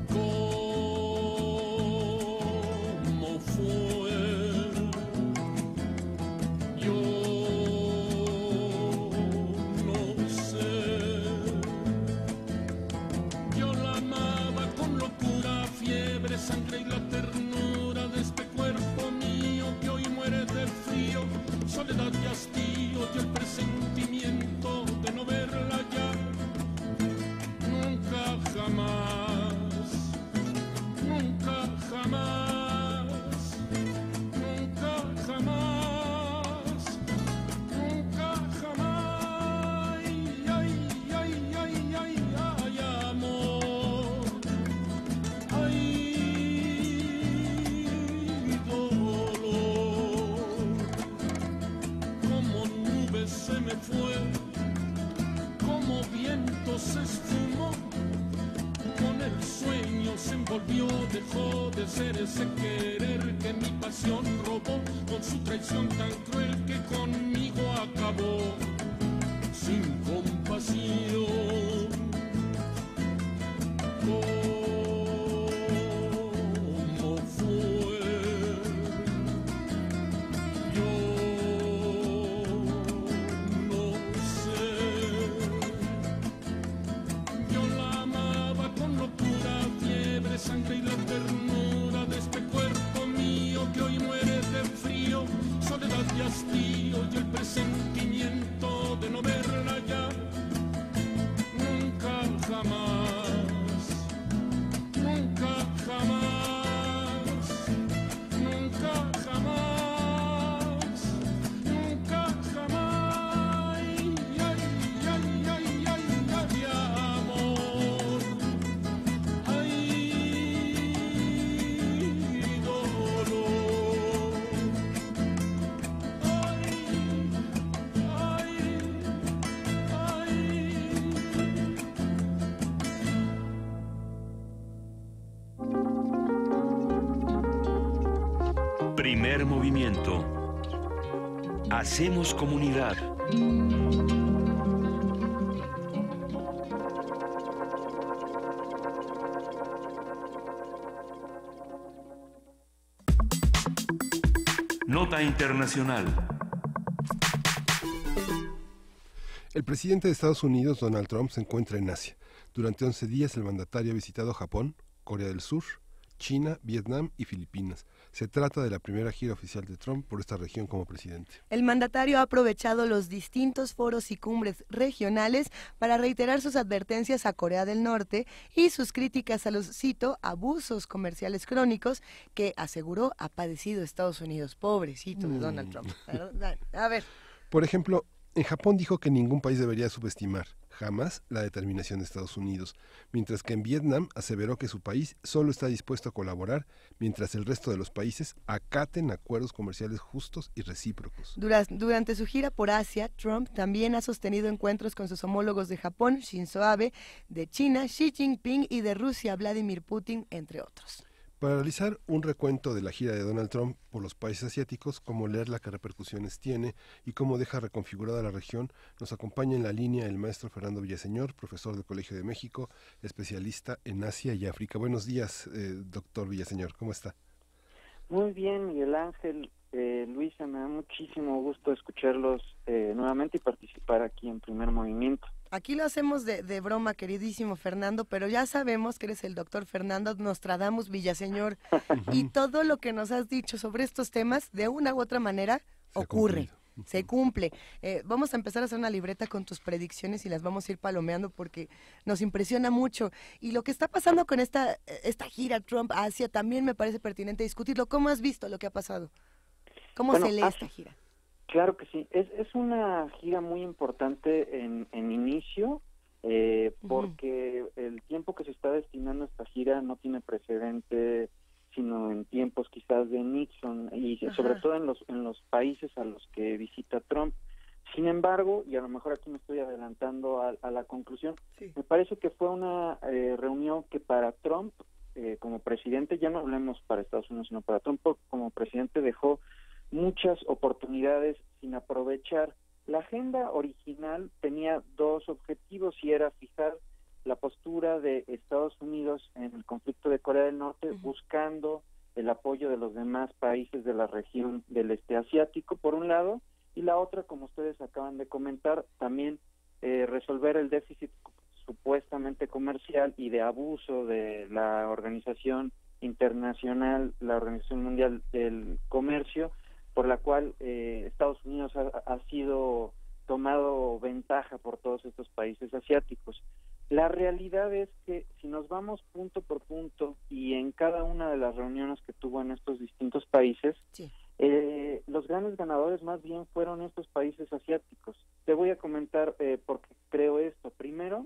¿Cómo fue? Sangre y la ternura de este cuerpo mío que hoy muere de frío, soledad y hastío y el presentimiento de no verla ya. Nunca jamás, nunca jamás, nunca jamás, nunca jamás. Ay, ay, ay, ay, ay, ay, amor. Ay. se fue, como viento se esfumó, con el sueño se envolvió, dejó de ser ese querer que mi pasión robó, con su traición tan cruel que conmigo acabó, sin compasión. ¿Cómo fue? Yo no sé. Yo la amaba con locura, fiebre, sangre y la ternura de este cuerpo mío que hoy muere de frío, soledad y hastío y el presentimiento de no verla ya nunca jamás, nunca jamás, nunca jamás, nunca jamás. Ay, ay, ay, ay, ay, ay, amor. Ay, dolor. Ay, ay, ay. Primer movimiento. Hacemos comunidad. Nota internacional. El presidente de Estados Unidos, Donald Trump, se encuentra en Asia. Durante 11 días el mandatario ha visitado Japón, Corea del Sur, China, Vietnam y Filipinas. Se trata de la primera gira oficial de Trump por esta región como presidente. El mandatario ha aprovechado los distintos foros y cumbres regionales para reiterar sus advertencias a Corea del Norte y sus críticas a los, cito, abusos comerciales crónicos que, aseguró, ha padecido Estados Unidos. Pobrecito de Donald Trump. A ver. Por ejemplo, en Japón dijo que ningún país debería subestimar jamás la determinación de Estados Unidos, mientras que en Vietnam aseveró que su país solo está dispuesto a colaborar mientras el resto de los países acaten acuerdos comerciales justos y recíprocos. Durante su gira por Asia, Trump también ha sostenido encuentros con sus homólogos de Japón, Shinzo Abe, de China, Xi Jinping y de Rusia, Vladimir Putin, entre otros. Para realizar un recuento de la gira de Donald Trump por los países asiáticos, cómo leerla, qué repercusiones tiene y cómo deja reconfigurada la región, nos acompaña en la línea el maestro Fernando Villaseñor, profesor del Colegio de México, especialista en Asia y África. Buenos días, doctor Villaseñor, ¿cómo está? Muy bien, Miguel Ángel, Luisa, me da muchísimo gusto escucharlos nuevamente y participar aquí en Primer Movimiento. Aquí lo hacemos de broma, queridísimo Fernando, pero ya sabemos que eres el doctor Fernando Nostradamus Villaseñor y todo lo que nos has dicho sobre estos temas, de una u otra manera, ocurre, se cumple. Vamos a empezar a hacer una libreta con tus predicciones y las vamos a ir palomeando porque nos impresiona mucho. Y lo que está pasando con esta gira Trump-Asia también me parece pertinente discutirlo. ¿Cómo has visto lo que ha pasado? ¿Cómo se lee esta gira? Claro que sí, es una gira muy importante en inicio, porque el tiempo que se está destinando a esta gira no tiene precedente, sino en tiempos quizás de Nixon y sobre todo en los países a los que visita Trump. Sin embargo, y a lo mejor aquí me estoy adelantando a la conclusión, me parece que fue una reunión que para Trump, como presidente, ya no hablemos para Estados Unidos, sino para Trump como presidente, dejó muchas oportunidades sin aprovechar. La agenda original tenía dos objetivos y era fijar la postura de Estados Unidos en el conflicto de Corea del Norte, buscando el apoyo de los demás países de la región del este asiático, por un lado, y la otra, como ustedes acaban de comentar, también resolver el déficit supuestamente comercial y de abuso de la Organización Internacional, la Organización Mundial del Comercio, por la cual Estados Unidos ha sido tomado ventaja por todos estos países asiáticos. La realidad es que si nos vamos punto por punto y en cada una de las reuniones que tuvo en estos distintos países, los grandes ganadores más bien fueron estos países asiáticos. Te voy a comentar por qué creo esto. Primero,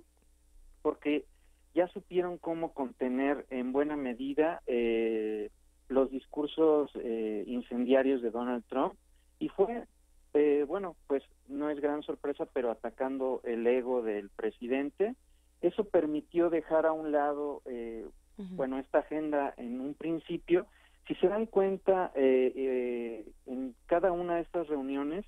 porque ya supieron cómo contener en buena medida los discursos incendiarios de Donald Trump, y fue bueno, pues no es gran sorpresa, pero atacando el ego del presidente. Eso permitió dejar a un lado, bueno, esta agenda en un principio. Si se dan cuenta, en cada una de estas reuniones,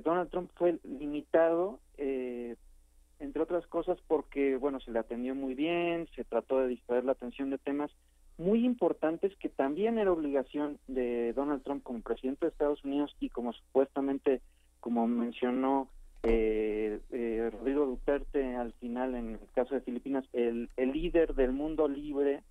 Donald Trump fue limitado, entre otras cosas porque, bueno, se le atendió muy bien, se trató de distraer la atención de temas muy importantes que también era obligación de Donald Trump como presidente de Estados Unidos y como supuestamente, como mencionó Rodrigo Duterte al final en el caso de Filipinas, el líder del mundo libre,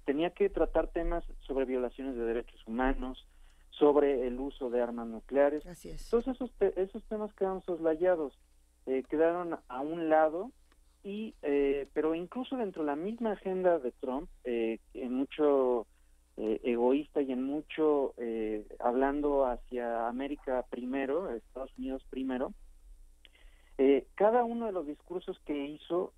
tenía que tratar temas sobre violaciones de derechos humanos, sobre el uso de armas nucleares. Así es. Todos esos temas quedaron soslayados, quedaron a un lado, y pero incluso dentro de la misma agenda de Trump, en mucho egoísta y en mucho hablando hacia América primero, Estados Unidos primero, cada uno de los discursos que hizo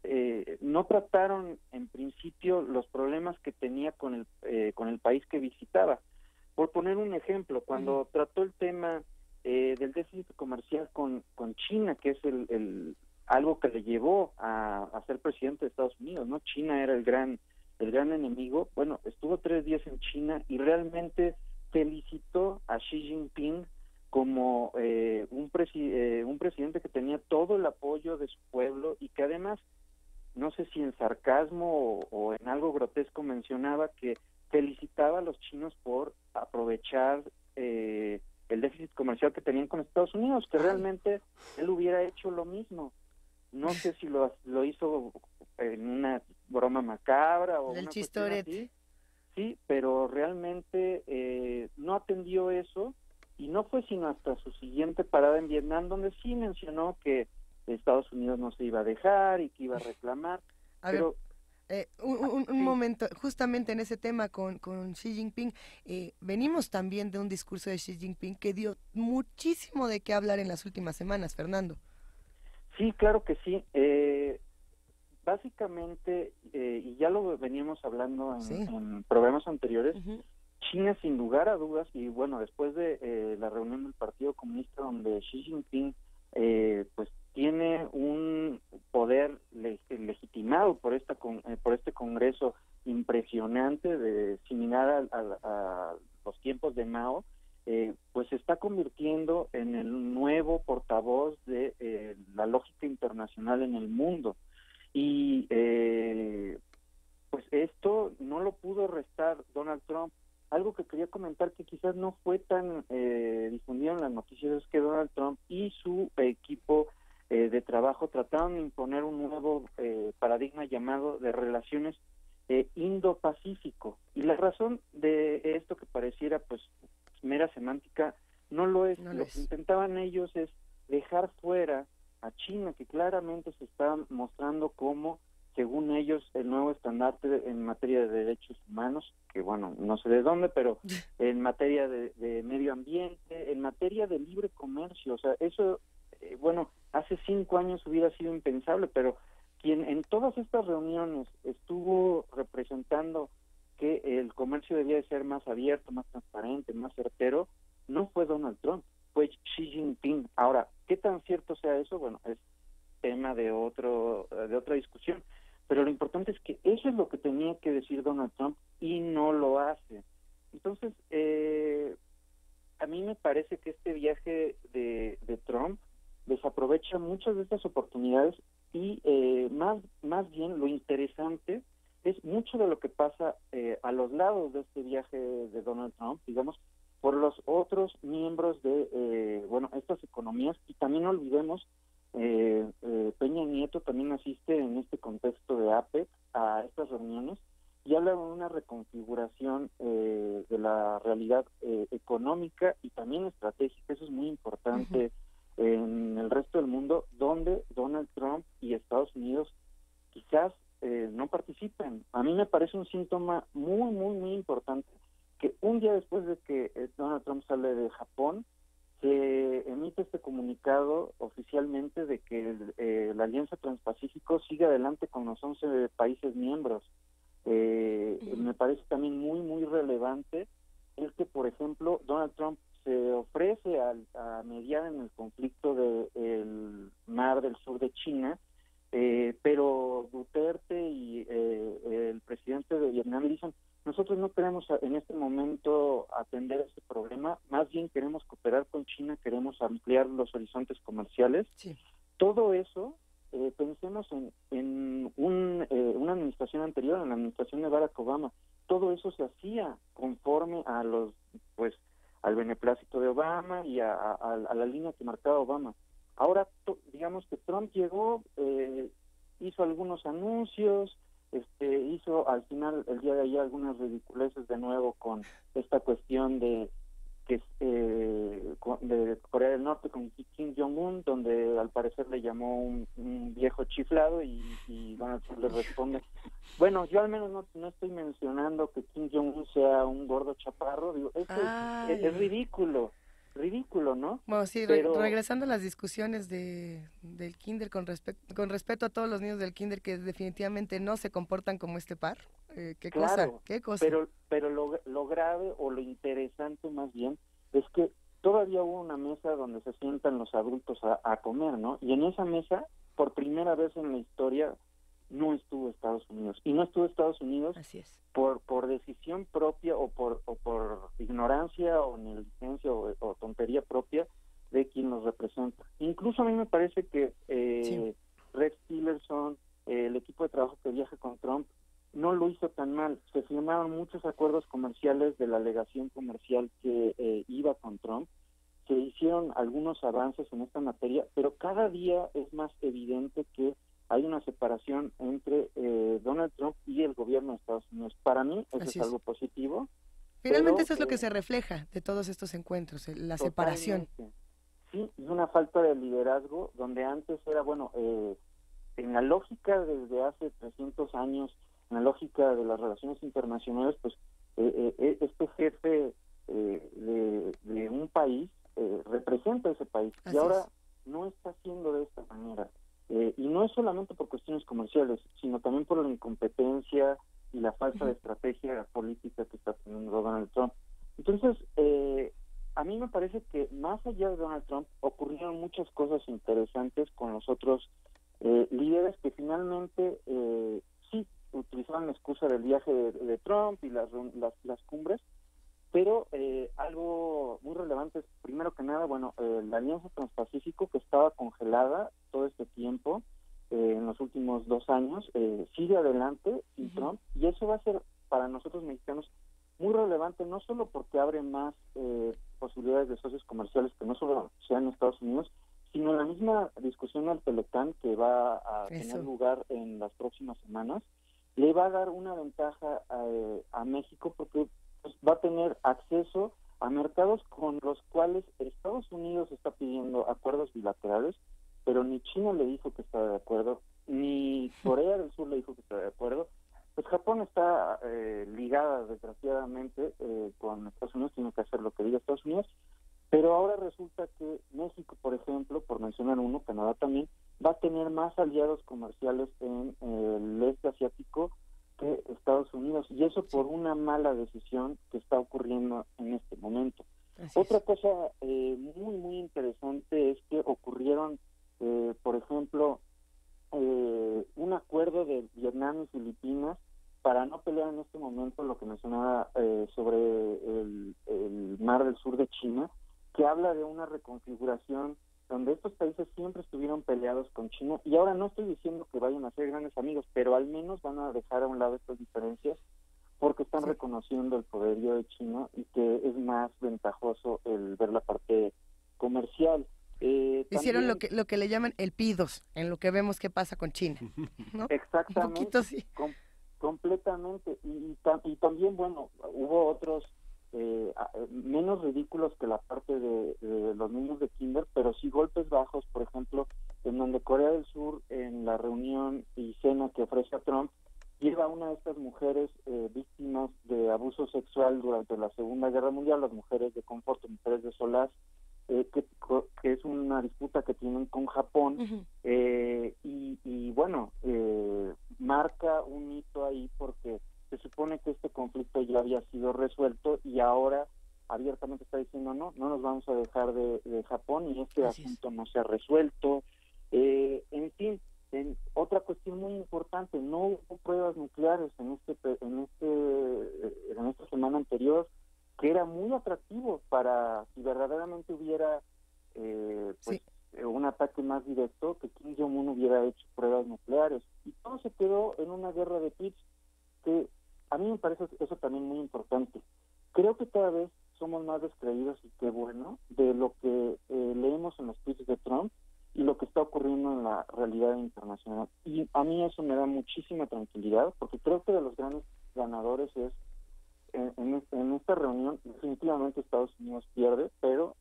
no trataron en principio los problemas que tenía con el país que visitaba. Por poner un ejemplo, cuando trató el tema del déficit comercial con China, que es algo que le llevó a ser presidente de Estados Unidos, ¿no? China era el gran enemigo. Bueno, estuvo 3 días en China y realmente felicitó a Xi Jinping como un presidente que tenía todo el apoyo de su pueblo y que además, no sé si en sarcasmo o en algo grotesco, mencionaba que felicitaba a los chinos por aprovechar el déficit comercial que tenían con Estados Unidos, que realmente él hubiera hecho lo mismo. No sé si lo hizo en una broma macabra o una cuestión así, sí, pero realmente no atendió eso, y no fue sino hasta su siguiente parada en Vietnam donde sí mencionó que Estados Unidos no se iba a dejar y que iba a reclamar. Un momento, justamente en ese tema con Xi Jinping, venimos también de un discurso de Xi Jinping que dio muchísimo de qué hablar en las últimas semanas, Fernando. Sí, claro que sí. Básicamente, y ya lo veníamos hablando en programas anteriores, China sin lugar a dudas, y bueno, después de la reunión del Partido Comunista donde Xi Jinping pues tiene un poder legitimado por este Congreso impresionante, similar a los tiempos de Mao, pues se está convirtiendo en el nuevo portavoz de la lógica internacional en el mundo. Y pues esto no lo pudo restar Donald Trump. Algo que quería comentar que quizás no fue tan difundido en las noticias es que Donald Trump y su equipo de trabajo trataron de imponer un nuevo paradigma llamado de relaciones Indo-Pacífico. Y la razón de esto, que pareciera pues mera semántica, no lo es. Lo que intentaban ellos es dejar fuera a China, que claramente se está mostrando como, según ellos, el nuevo estandarte en materia de derechos humanos, que bueno, no sé de dónde, pero en materia de medio ambiente, en materia de libre comercio. O sea, eso, bueno, hace 5 años hubiera sido impensable, pero quien en todas estas reuniones estuvo representando que el comercio debía de ser más abierto, más transparente, más certero, no fue Donald Trump, fue Xi Jinping. Ahora, ¿qué tan cierto sea eso? Bueno, es tema de otra discusión, pero lo importante es que eso es lo que tenía que decir Donald Trump y no lo hace. Entonces, a mí me parece que este viaje de Trump desaprovecha muchas de estas oportunidades y más bien lo interesante es mucho de lo que pasa a los lados de este viaje de Donald Trump, digamos, por los otros miembros de, bueno, estas economías. Y también no olvidemos, Peña Nieto también asiste en este contexto de APEC a estas reuniones y habla de una reconfiguración de la realidad económica y también estratégica. Eso es muy importante en el resto del mundo, donde Donald Trump y Estados Unidos quizás no participen. A mí me parece un síntoma muy, muy, muy importante que un día después de que Donald Trump sale de Japón, se emite este comunicado oficialmente de que la Alianza Transpacífico sigue adelante con los 11 países miembros. Me parece también muy, muy relevante el que, por ejemplo, Donald Trump se ofrece a mediar en el conflicto del mar del sur de China, pero Duterte y el presidente de Vietnam dicen, nosotros no queremos en este momento atender este problema, más bien queremos cooperar con China, queremos ampliar los horizontes comerciales. Sí. Todo eso, pensemos en una administración anterior, en la administración de Barack Obama, todo eso se hacía conforme a al beneplácito de Obama y a la línea que marcaba Obama. Ahora, digamos que Trump llegó, hizo algunos anuncios, hizo al final el día de ayer algunas ridiculeces de nuevo con esta cuestión de Corea del Norte con Kim Jong-un, donde al parecer le llamó un viejo chiflado y Donald Trump le responde, bueno, yo al menos no estoy mencionando que Kim Jong-un sea un gordo chaparro, digo, es ridículo, ¿no? Bueno, sí, pero regresando a las discusiones del kinder con respeto a todos los niños del kinder que definitivamente no se comportan como este par, ¿qué cosa? Pero lo grave o lo interesante más bien es que todavía hubo una mesa donde se sientan los adultos a comer, ¿no? Y en esa mesa, por primera vez en la historia, no estuvo Estados Unidos. Y no estuvo Estados Unidos Así es. por decisión propia o por ignorancia o negligencia o tontería propia de quien los representa. Incluso a mí me parece que Rex Tillerson, el equipo de trabajo que viaja con Trump, no lo hizo tan mal. Se firmaron muchos acuerdos comerciales de la alegación comercial que iba con Trump. Se hicieron algunos avances en esta materia, pero cada día es más evidente que hay una separación entre Donald Trump y el gobierno de Estados Unidos. Para mí eso es algo positivo. Finalmente eso es lo que se refleja de todos estos encuentros, la separación. Sí, y una falta de liderazgo donde antes era, en la lógica desde hace 300 años, en la lógica de las relaciones internacionales, pues este jefe de un país representa a ese país. Así y ahora no está haciendo de esta manera. Y no es solamente por cuestiones comerciales, sino también por la incompetencia y la falta de estrategia política que está teniendo Donald Trump. Entonces, a mí me parece que más allá de Donald Trump ocurrieron muchas cosas interesantes con los otros líderes que finalmente sí utilizaban la excusa del viaje de Trump y las cumbres, pero algo muy relevante es, primero que nada, la Alianza Transpacífico, que estaba congelada todo este tiempo, en los últimos 2 años, sigue adelante sin Trump, y eso va a ser para nosotros mexicanos muy relevante, no solo porque abre más posibilidades de socios comerciales que no solo sean Estados Unidos, sino la misma discusión al Telecán que va a tener lugar en las próximas semanas, le va a dar una ventaja a México porque va a tener acceso a mercados con los cuales Estados Unidos está pidiendo acuerdos bilaterales, pero ni China le dijo que estaba de acuerdo, ni Corea del Sur le dijo que estaba de acuerdo. Pues Japón está ligada desgraciadamente con Estados Unidos, tiene que hacer lo que diga Estados Unidos, pero ahora resulta que México, por ejemplo, por mencionar uno, Canadá también, va a tener más aliados comerciales en el este asiático que Estados Unidos, y eso por una mala decisión que está ocurriendo en este momento. Otra cosa muy, muy interesante es que ocurrieron, por ejemplo, un acuerdo de Vietnam y Filipinas para no pelear en este momento lo que mencionaba sobre el mar del sur de China, que habla de una reconfiguración donde estos países siempre estuvieron peleados con China, y ahora no estoy diciendo que vayan a ser grandes amigos, pero al menos van a dejar a un lado estas diferencias porque están reconociendo el poderío de China y que es más ventajoso el ver la parte comercial. Hicieron lo que le llaman el PIDOS, en lo que vemos que pasa con China, ¿no? Exactamente. Un poquito sí. Completamente. Y también, hubo otros menos ridículos que la parte de los niños de kinder, pero sí golpes bajos, por ejemplo, en donde Corea del Sur, en la reunión y cena que ofrece a Trump, lleva a una de estas mujeres víctimas de abuso sexual durante la Segunda Guerra Mundial, las mujeres de confort, mujeres de Solaz, que es una disputa que tienen con Japón, marca un hito ahí porque se supone que este conflicto ya había sido resuelto y ahora abiertamente está diciendo no nos vamos a dejar de Japón y este asunto no se ha resuelto. En fin, otra cuestión muy importante, no hubo pruebas nucleares en esta semana anterior, que era muy atractivo para si verdaderamente hubiera un ataque más directo, que Kim Jong-un hubiera hecho pruebas nucleares. Y todo se quedó en una guerra de tweets, que a mí me parece eso también muy importante. Creo que cada vez somos más descreídos, y qué bueno, de lo que leemos en los tweets de Trump y lo que está ocurriendo en la realidad internacional. Y a mí eso me da muchísima tranquilidad, porque creo que de los grandes ganadores es, en esta reunión, definitivamente Estados Unidos pierde, pero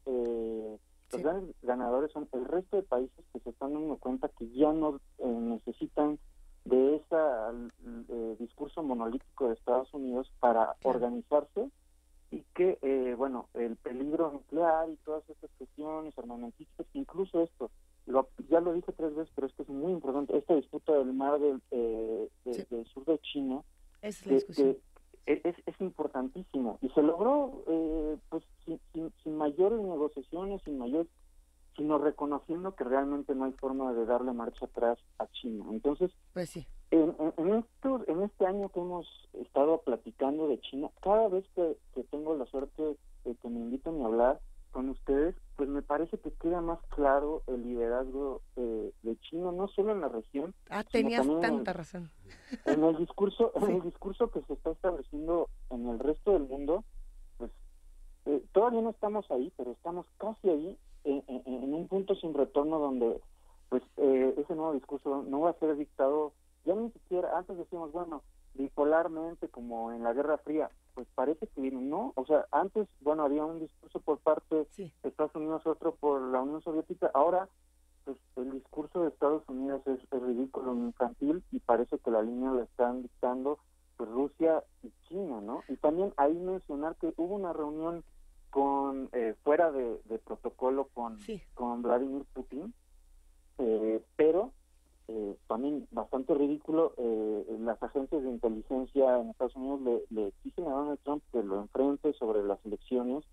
los grandes ganadores son el resto de países que se están dando cuenta que ya no necesitan de ese discurso monolítico de Estados Unidos para organizarse, y que, el peligro nuclear y todas estas cuestiones armamentísticas, incluso esto, ya lo dije 3 veces, pero esto es muy importante, esta disputa del mar del sur de China, es importantísimo, y se logró sin mayores negociaciones, sino reconociendo que realmente no hay forma de darle marcha atrás a China. Entonces, pues sí. En este año que hemos estado platicando de China, cada vez que tengo la suerte de que me inviten a hablar con ustedes, pues me parece que queda más claro el liderazgo de China, no solo en la región. Tenías tanta razón. En el discurso, en el discurso que se está estableciendo en el resto del mundo, pues todavía no estamos ahí, pero estamos casi ahí, en un punto sin retorno donde pues ese nuevo discurso no va a ser dictado, ya ni siquiera, antes decíamos, bipolarmente como en la Guerra Fría, pues parece que no, o sea, antes, había un discurso por parte de Estados Unidos, otro por la Unión Soviética, ahora pues el discurso de Estados Unidos es ridículo, infantil, y parece que la línea la están dictando pues Rusia y China, ¿no? Y también ahí mencionar que hubo una reunión con fuera de protocolo con Vladimir Putin, pero también bastante ridículo. Las agencias de inteligencia en Estados Unidos le exigen a Donald Trump que lo enfrente sobre las elecciones,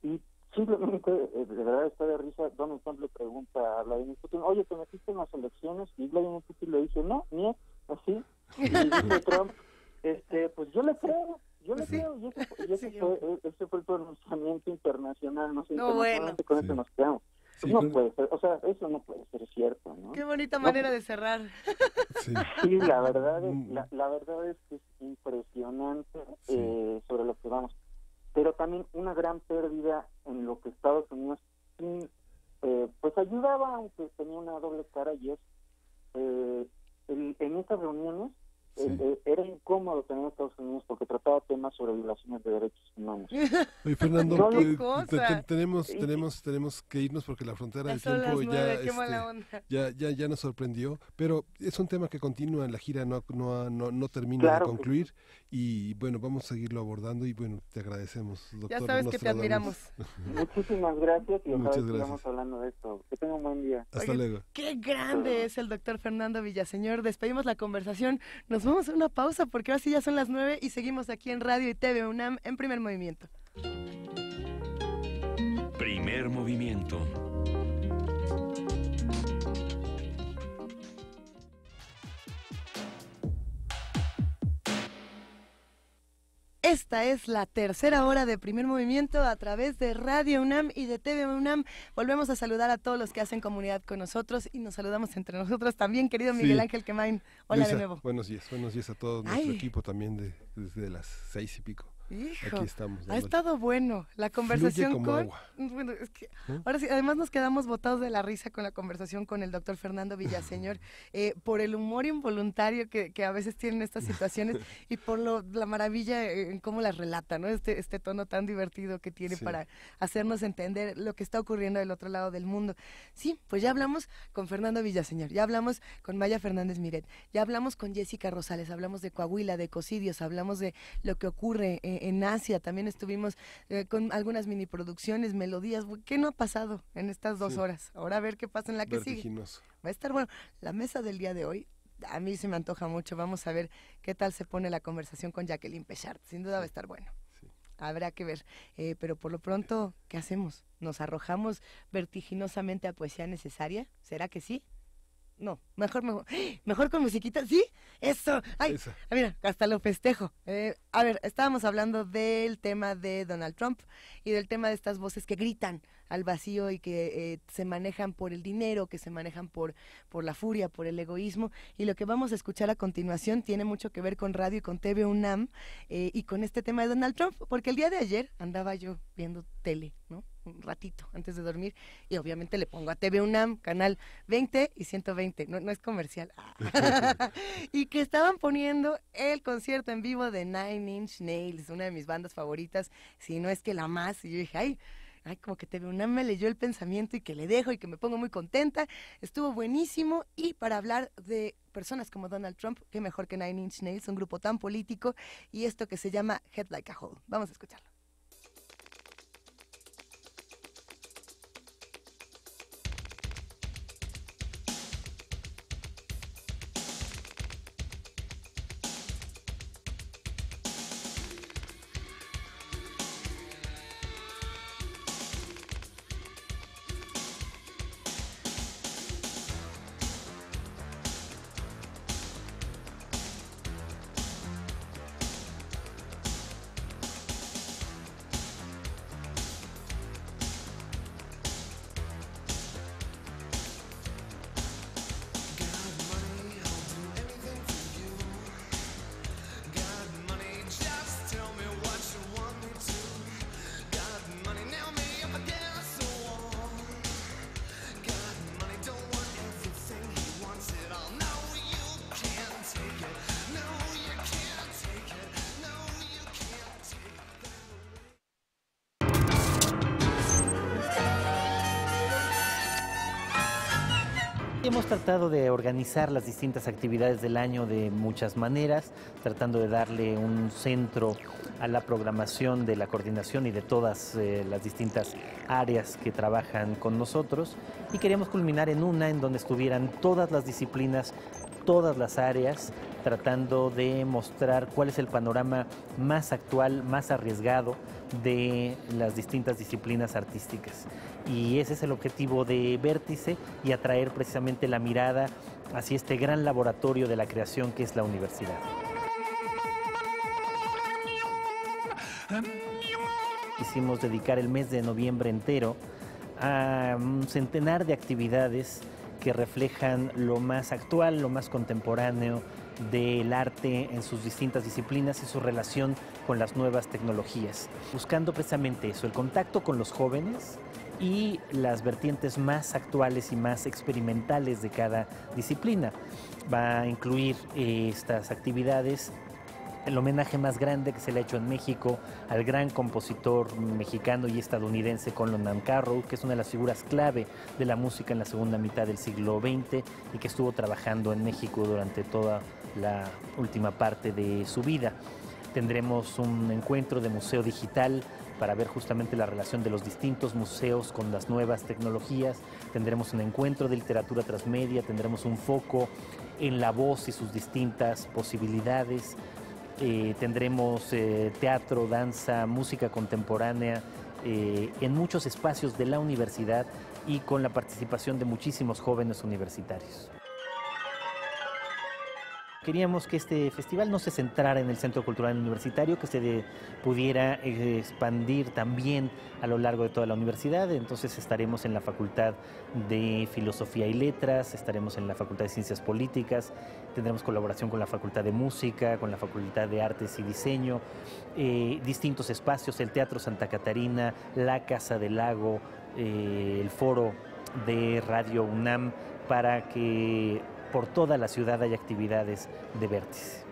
y simplemente, de verdad está de risa, Donald Trump le pregunta a Vladimir Putin, oye, ¿te metiste en las elecciones? Y Vladimir Putin le dice, no, ni es así. Y dice Trump, pues yo le creo, y ese fue el pronunciamiento internacional, no sé, internacionalmente con eso nos quedamos. Sí, no puede ser, o sea, eso no puede ser cierto, ¿no? Qué bonita manera de cerrar. Sí, la verdad es que es impresionante sobre lo que vamos. Pero también una gran pérdida en lo que Estados Unidos pues ayudaba, aunque tenía una doble cara, y es en estas reuniones era incómodo tener a Estados Unidos porque trataba temas sobre violaciones de derechos humanos. Oye, Fernando, tenemos que irnos porque la frontera del tiempo ya nos sorprendió, pero es un tema que continúa en la gira, no termina de concluir, y bueno, vamos a seguirlo abordando, y bueno, te agradecemos, doctor. Ya sabes que te admiramos. Muchísimas gracias, y ojalá sigamos hablando de esto. Que tenga un buen día. Hasta luego. Qué grande es el doctor Fernando Villaseñor. Despedimos la conversación, nos vamos a una pausa porque ahora sí ya son las 9 y seguimos aquí en Radio y TV UNAM en Primer Movimiento. Primer Movimiento. Esta es la tercera hora de Primer Movimiento a través de Radio UNAM y de TV UNAM. Volvemos a saludar a todos los que hacen comunidad con nosotros, y nos saludamos entre nosotros también, querido Miguel Ángel Quemain. Hola, Luisa, de nuevo. Buenos días a todos, nuestro equipo también desde las 6:00 Hijo, aquí estamos. Ha estado bueno la conversación como agua. Bueno, es que ahora sí, además nos quedamos botados de la risa con la conversación con el doctor Fernando Villaseñor, por el humor involuntario que a veces tienen estas situaciones y por la maravilla en cómo las relata, ¿no? Este tono tan divertido que tiene para hacernos entender lo que está ocurriendo del otro lado del mundo. Sí, pues ya hablamos con Fernando Villaseñor, ya hablamos con Maya Fernández Miret, ya hablamos con Jessica Rosales, hablamos de Coahuila, de ecocidios, hablamos de lo que ocurre en Asia, también estuvimos con algunas mini producciones, melodías. ¿Qué no ha pasado en estas 2 horas? Ahora a ver qué pasa en la que sigue. Va a estar bueno. La mesa del día de hoy, a mí se me antoja mucho. Vamos a ver qué tal se pone la conversación con Jacqueline Pechard. Sin duda va a estar bueno. habrá que ver. Pero por lo pronto, ¿qué hacemos? ¿Nos arrojamos vertiginosamente a poesía necesaria? ¿Será que sí? No, mejor con musiquita, ¿sí? ¡Eso! ¡Ay! Mira, hasta lo festejo. A ver, estábamos hablando del tema de Donald Trump y del tema de estas voces que gritan al vacío y que se manejan por el dinero, que se manejan por la furia, por el egoísmo. Y lo que vamos a escuchar a continuación tiene mucho que ver con radio y con TV UNAM y con este tema de Donald Trump, porque el día de ayer andaba yo viendo tele, ¿no? Un ratito antes de dormir y obviamente le pongo a TV UNAM, canal 20 y 120, no es comercial. Y que estaban poniendo el concierto en vivo de Nine Inch Nails, una de mis bandas favoritas, si no es que la más, y yo dije, ay, como que TV UNAM me leyó el pensamiento y que le dejo y que me pongo muy contenta, estuvo buenísimo. Y para hablar de personas como Donald Trump, qué mejor que Nine Inch Nails, un grupo tan político, y esto que se llama Head Like a Hole. Vamos a escucharlo. Hemos tratado de organizar las distintas actividades del año de muchas maneras, tratando de darle un centro a la programación de la coordinación y de todas las distintas áreas que trabajan con nosotros, y queríamos culminar en una en donde estuvieran todas las disciplinas, todas las áreas, tratando de mostrar cuál es el panorama más actual, más arriesgado de las distintas disciplinas artísticas. Y ese es el objetivo de Vértice, y atraer precisamente la mirada hacia este gran laboratorio de la creación que es la universidad. Quisimos dedicar el mes de noviembre entero a un centenar de actividades que reflejan lo más actual, lo más contemporáneo del arte en sus distintas disciplinas y su relación con las nuevas tecnologías, buscando precisamente eso, el contacto con los jóvenes y las vertientes más actuales y más experimentales de cada disciplina. Va a incluir estas actividades el homenaje más grande que se le ha hecho en México al gran compositor mexicano y estadounidense Conlon McCarroll, que es una de las figuras clave de la música en la segunda mitad del siglo XX y que estuvo trabajando en México durante toda la última parte de su vida. Tendremos un encuentro de museo digital para ver justamente la relación de los distintos museos con las nuevas tecnologías. Tendremos un encuentro de literatura transmedia, tendremos un foco en la voz y sus distintas posibilidades. Tendremos teatro, danza, música contemporánea en muchos espacios de la universidad y con la participación de muchísimos jóvenes universitarios. Queríamos que este festival no se centrara en el Centro Cultural Universitario, que se pudiera expandir también a lo largo de toda la universidad. Entonces estaremos en la Facultad de Filosofía y Letras, estaremos en la Facultad de Ciencias Políticas, tendremos colaboración con la Facultad de Música, con la Facultad de Artes y Diseño, distintos espacios, el Teatro Santa Catarina, la Casa del Lago, el Foro de Radio UNAM, para que por toda la ciudad hay actividades de Vértice.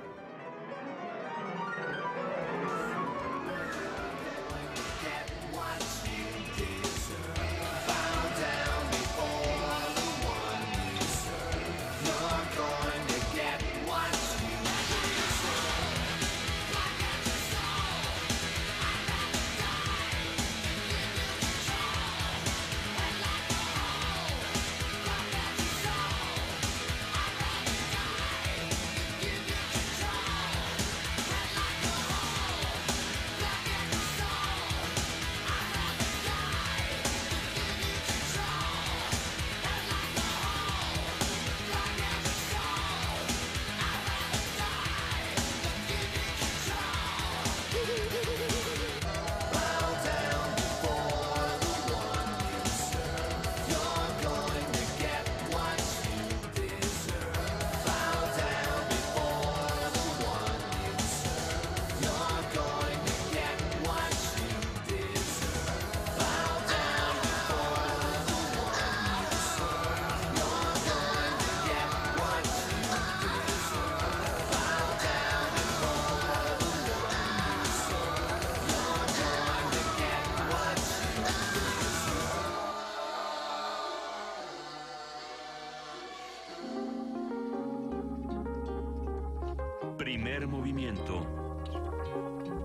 Primer movimiento.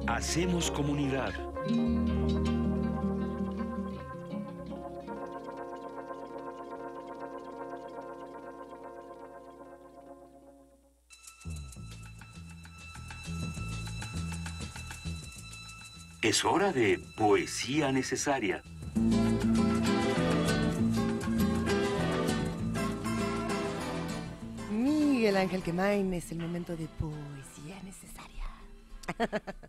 Hacemos comunidad. Es hora de poesía necesaria. Miguel Ángel Quemain, es el momento de poesía necesaria.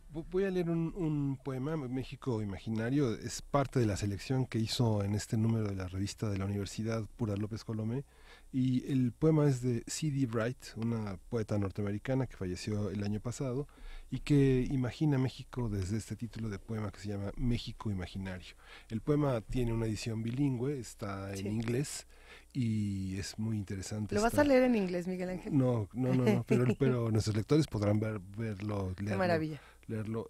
Voy a leer un poema, México Imaginario. Es parte de la selección que hizo en este número de la revista de la Universidad Pura López Colomé. Y el poema es de C.D. Wright, una poeta norteamericana que falleció el año pasado y que imagina México desde este título de poema que se llama México Imaginario. El poema tiene una edición bilingüe, está en inglés y es muy interesante. ¿Lo vas a leer en inglés, Miguel Ángel? No, pero nuestros lectores podrán verlo, leerlo. Qué maravilla. Leerlo,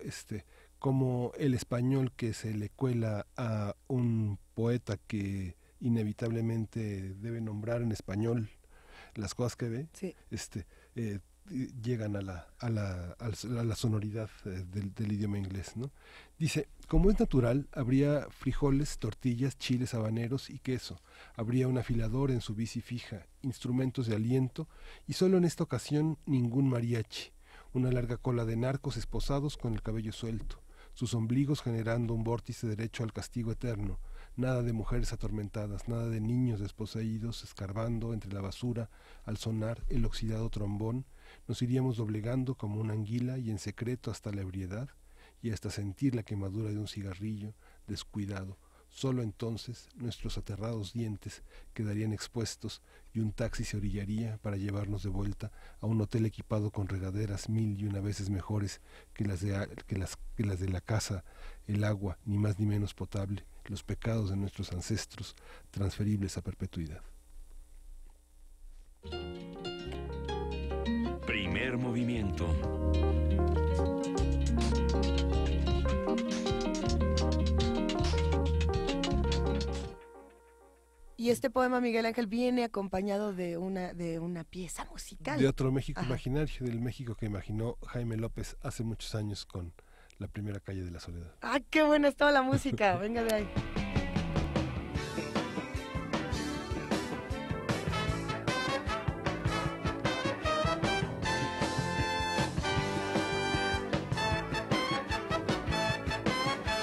como el español que se le cuela a un poeta que inevitablemente debe nombrar en español las cosas que ve, llegan a la sonoridad del idioma inglés, ¿no? Dice, como es natural, habría frijoles, tortillas, chiles habaneros y queso. Habría un afilador en su bici fija, instrumentos de aliento y solo en esta ocasión ningún mariachi. Una larga cola de narcos esposados con el cabello suelto, sus ombligos generando un vórtice derecho al castigo eterno. Nada de mujeres atormentadas, nada de niños desposeídos escarbando entre la basura al sonar el oxidado trombón. Nos iríamos doblegando como una anguila y en secreto hasta la ebriedad y hasta sentir la quemadura de un cigarrillo descuidado. Solo entonces nuestros aterrados dientes quedarían expuestos y un taxi se orillaría para llevarnos de vuelta a un hotel equipado con regaderas 1001 veces mejores que las de la casa, el agua ni más ni menos potable, los pecados de nuestros ancestros transferibles a perpetuidad. Primer movimiento. Y este poema, Miguel Ángel, viene acompañado de una pieza musical. De otro México imaginario, del México que imaginó Jaime López hace muchos años con La primera calle de la soledad. ¡Ah, qué buena estaba la música! Venga de ahí.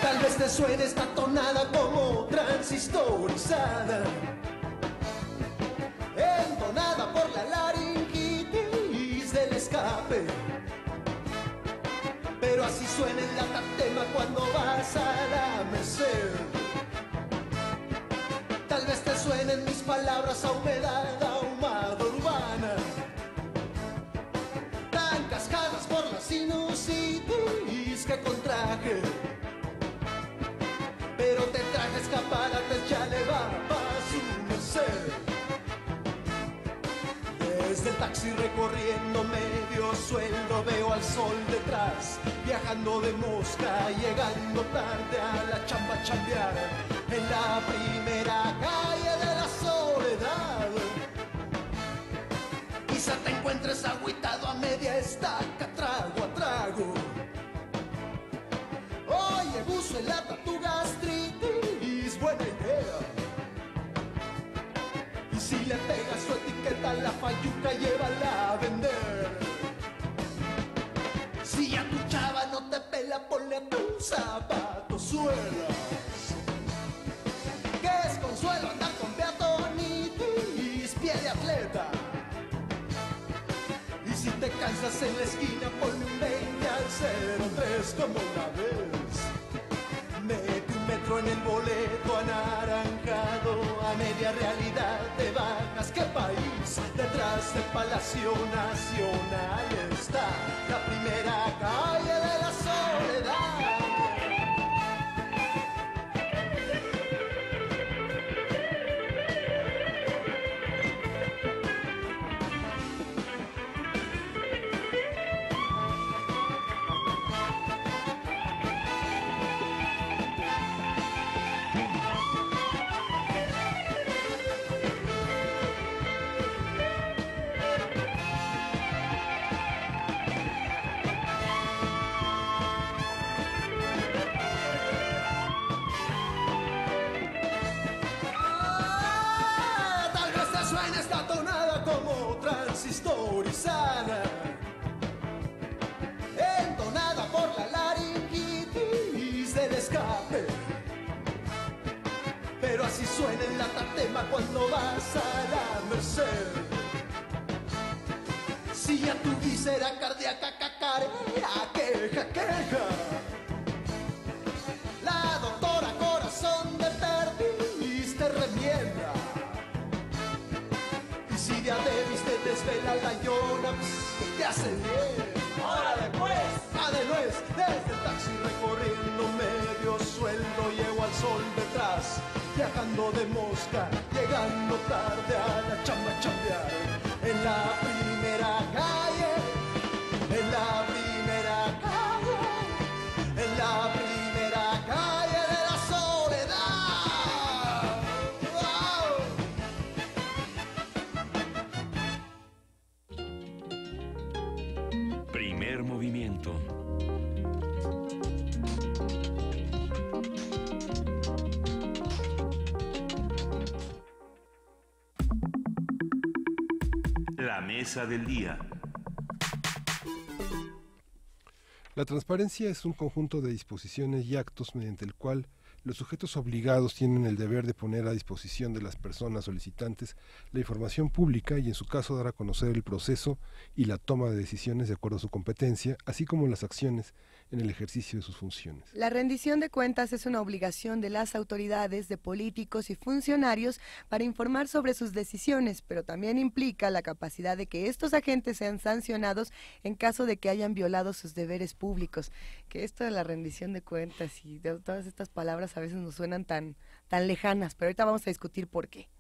Tal vez te suene esta tonada como transistorizada, entonada por la laringitis del escape. Pero así suena el latatema cuando vas a la merced. Tal vez te suenen mis palabras a humedad ahumada urbana, tan cascadas por la sinusitis que contraje. Pero te traje escaparates, ya le va para su merced. Desde el taxi recorriendo medio sueldo veo al sol detrás, viajando de mosca, llegando tarde a la chamba a chambear en la primera calle de la soledad. Quizá te encuentres agüitado a media estaca, trago a trago. Oye, buzo en lata tu gastritis, buena idea. Y si le pegas su etiqueta a la fayuca, llévala a vender. Si ya tu chava no te pela, ponle a tus zapatos suelas. Que es consuelo andar con peatonitis, pie de atleta. Y si te cansas en la esquina, ponle un 20 al 03 como una vez. Mete un metro en el boleto anaranjado, a media realidad te bajas. ¿Qué país? Detrás del Palacio Nacional está la primera calle de la soledad. anatema cuando vas a la merced. Si ya tu víscera cardíaca cacarea, queja, queja. La doctora corazón de perdiz te remienda. Y si de Adebis te desvela la llona, te hace bien. ¡Órale pues! ¡A de nuez! Desde el taxi recorriendo medio sueldo, llego al sol detrás, viajando de mosca, llegando tarde a la chamba chambear. En la primera calle, en la primera calle, en la primera calle de la soledad. ¡Wow! Primer movimiento. La mesa del día. La transparencia es un conjunto de disposiciones y actos mediante el cual los sujetos obligados tienen el deber de poner a disposición de las personas solicitantes la información pública y en su caso dar a conocer el proceso y la toma de decisiones de acuerdo a su competencia, así como las acciones en el ejercicio de sus funciones. La rendición de cuentas es una obligación de las autoridades, de políticos y funcionarios para informar sobre sus decisiones, pero también implica la capacidad de que estos agentes sean sancionados en caso de que hayan violado sus deberes públicos. Que esto de la rendición de cuentas y de todas estas palabras a veces nos suenan tan lejanas, pero ahorita vamos a discutir por qué.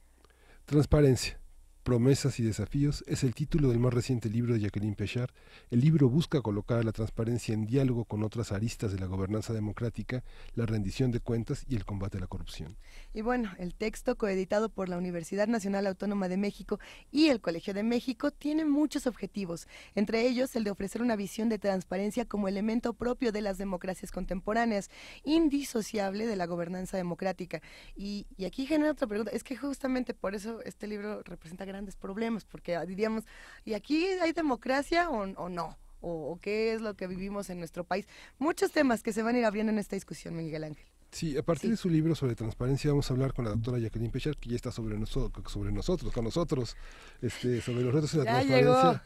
Transparencia, promesas y desafíos es el título del más reciente libro de Jacqueline Pechard. El libro busca colocar a la transparencia en diálogo con otras aristas de la gobernanza democrática, la rendición de cuentas y el combate a la corrupción. Y bueno, el texto, coeditado por la Universidad Nacional Autónoma de México y el Colegio de México, tiene muchos objetivos, entre ellos el de ofrecer una visión de transparencia como elemento propio de las democracias contemporáneas, indisociable de la gobernanza democrática. Y aquí genera otra pregunta, es que justamente por eso este libro representa grandes problemas, porque diríamos, ¿y aquí hay democracia o no? ¿O qué es lo que vivimos en nuestro país? Muchos temas que se van a ir abriendo en esta discusión, Miguel Ángel. Sí, a partir de su libro sobre transparencia vamos a hablar con la doctora Jacqueline Pechard, que ya está sobre nosotros, sobre los retos de la transparencia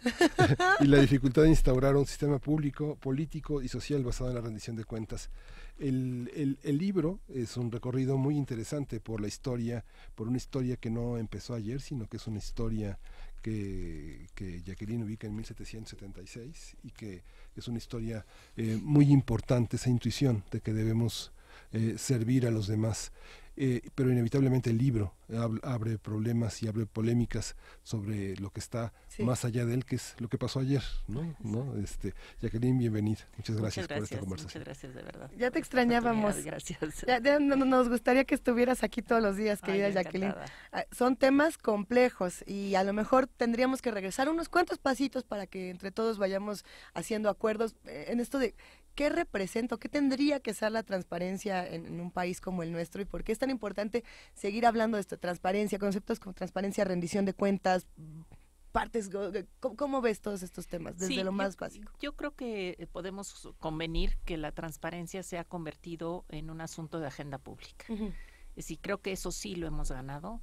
y la dificultad de instaurar un sistema público, político y social basado en la rendición de cuentas. El libro es un recorrido muy interesante por una historia que no empezó ayer, sino que es una historia que Jacqueline ubica en 1776 y que es una historia muy importante, esa intuición de que debemos servir a los demás. Pero inevitablemente el libro abre problemas y abre polémicas sobre lo que está más allá de él, que es lo que pasó ayer, ¿no? Jacqueline, bienvenida. Muchas gracias por esta conversación. Muchas gracias, de verdad. Ya te extrañábamos. Gracias. Ya nos gustaría que estuvieras aquí todos los días, querida Jacqueline. Son temas complejos y a lo mejor tendríamos que regresar unos cuantos pasitos para que entre todos vayamos haciendo acuerdos en esto de qué representa, qué tendría que ser la transparencia en un país como el nuestro y por qué es tan importante seguir hablando de esto, transparencia, conceptos como transparencia, rendición de cuentas, partes. ¿Cómo ves todos estos temas desde lo más básico? Yo creo que podemos convenir que la transparencia se ha convertido en un asunto de agenda pública. Es decir, creo que eso sí lo hemos ganado.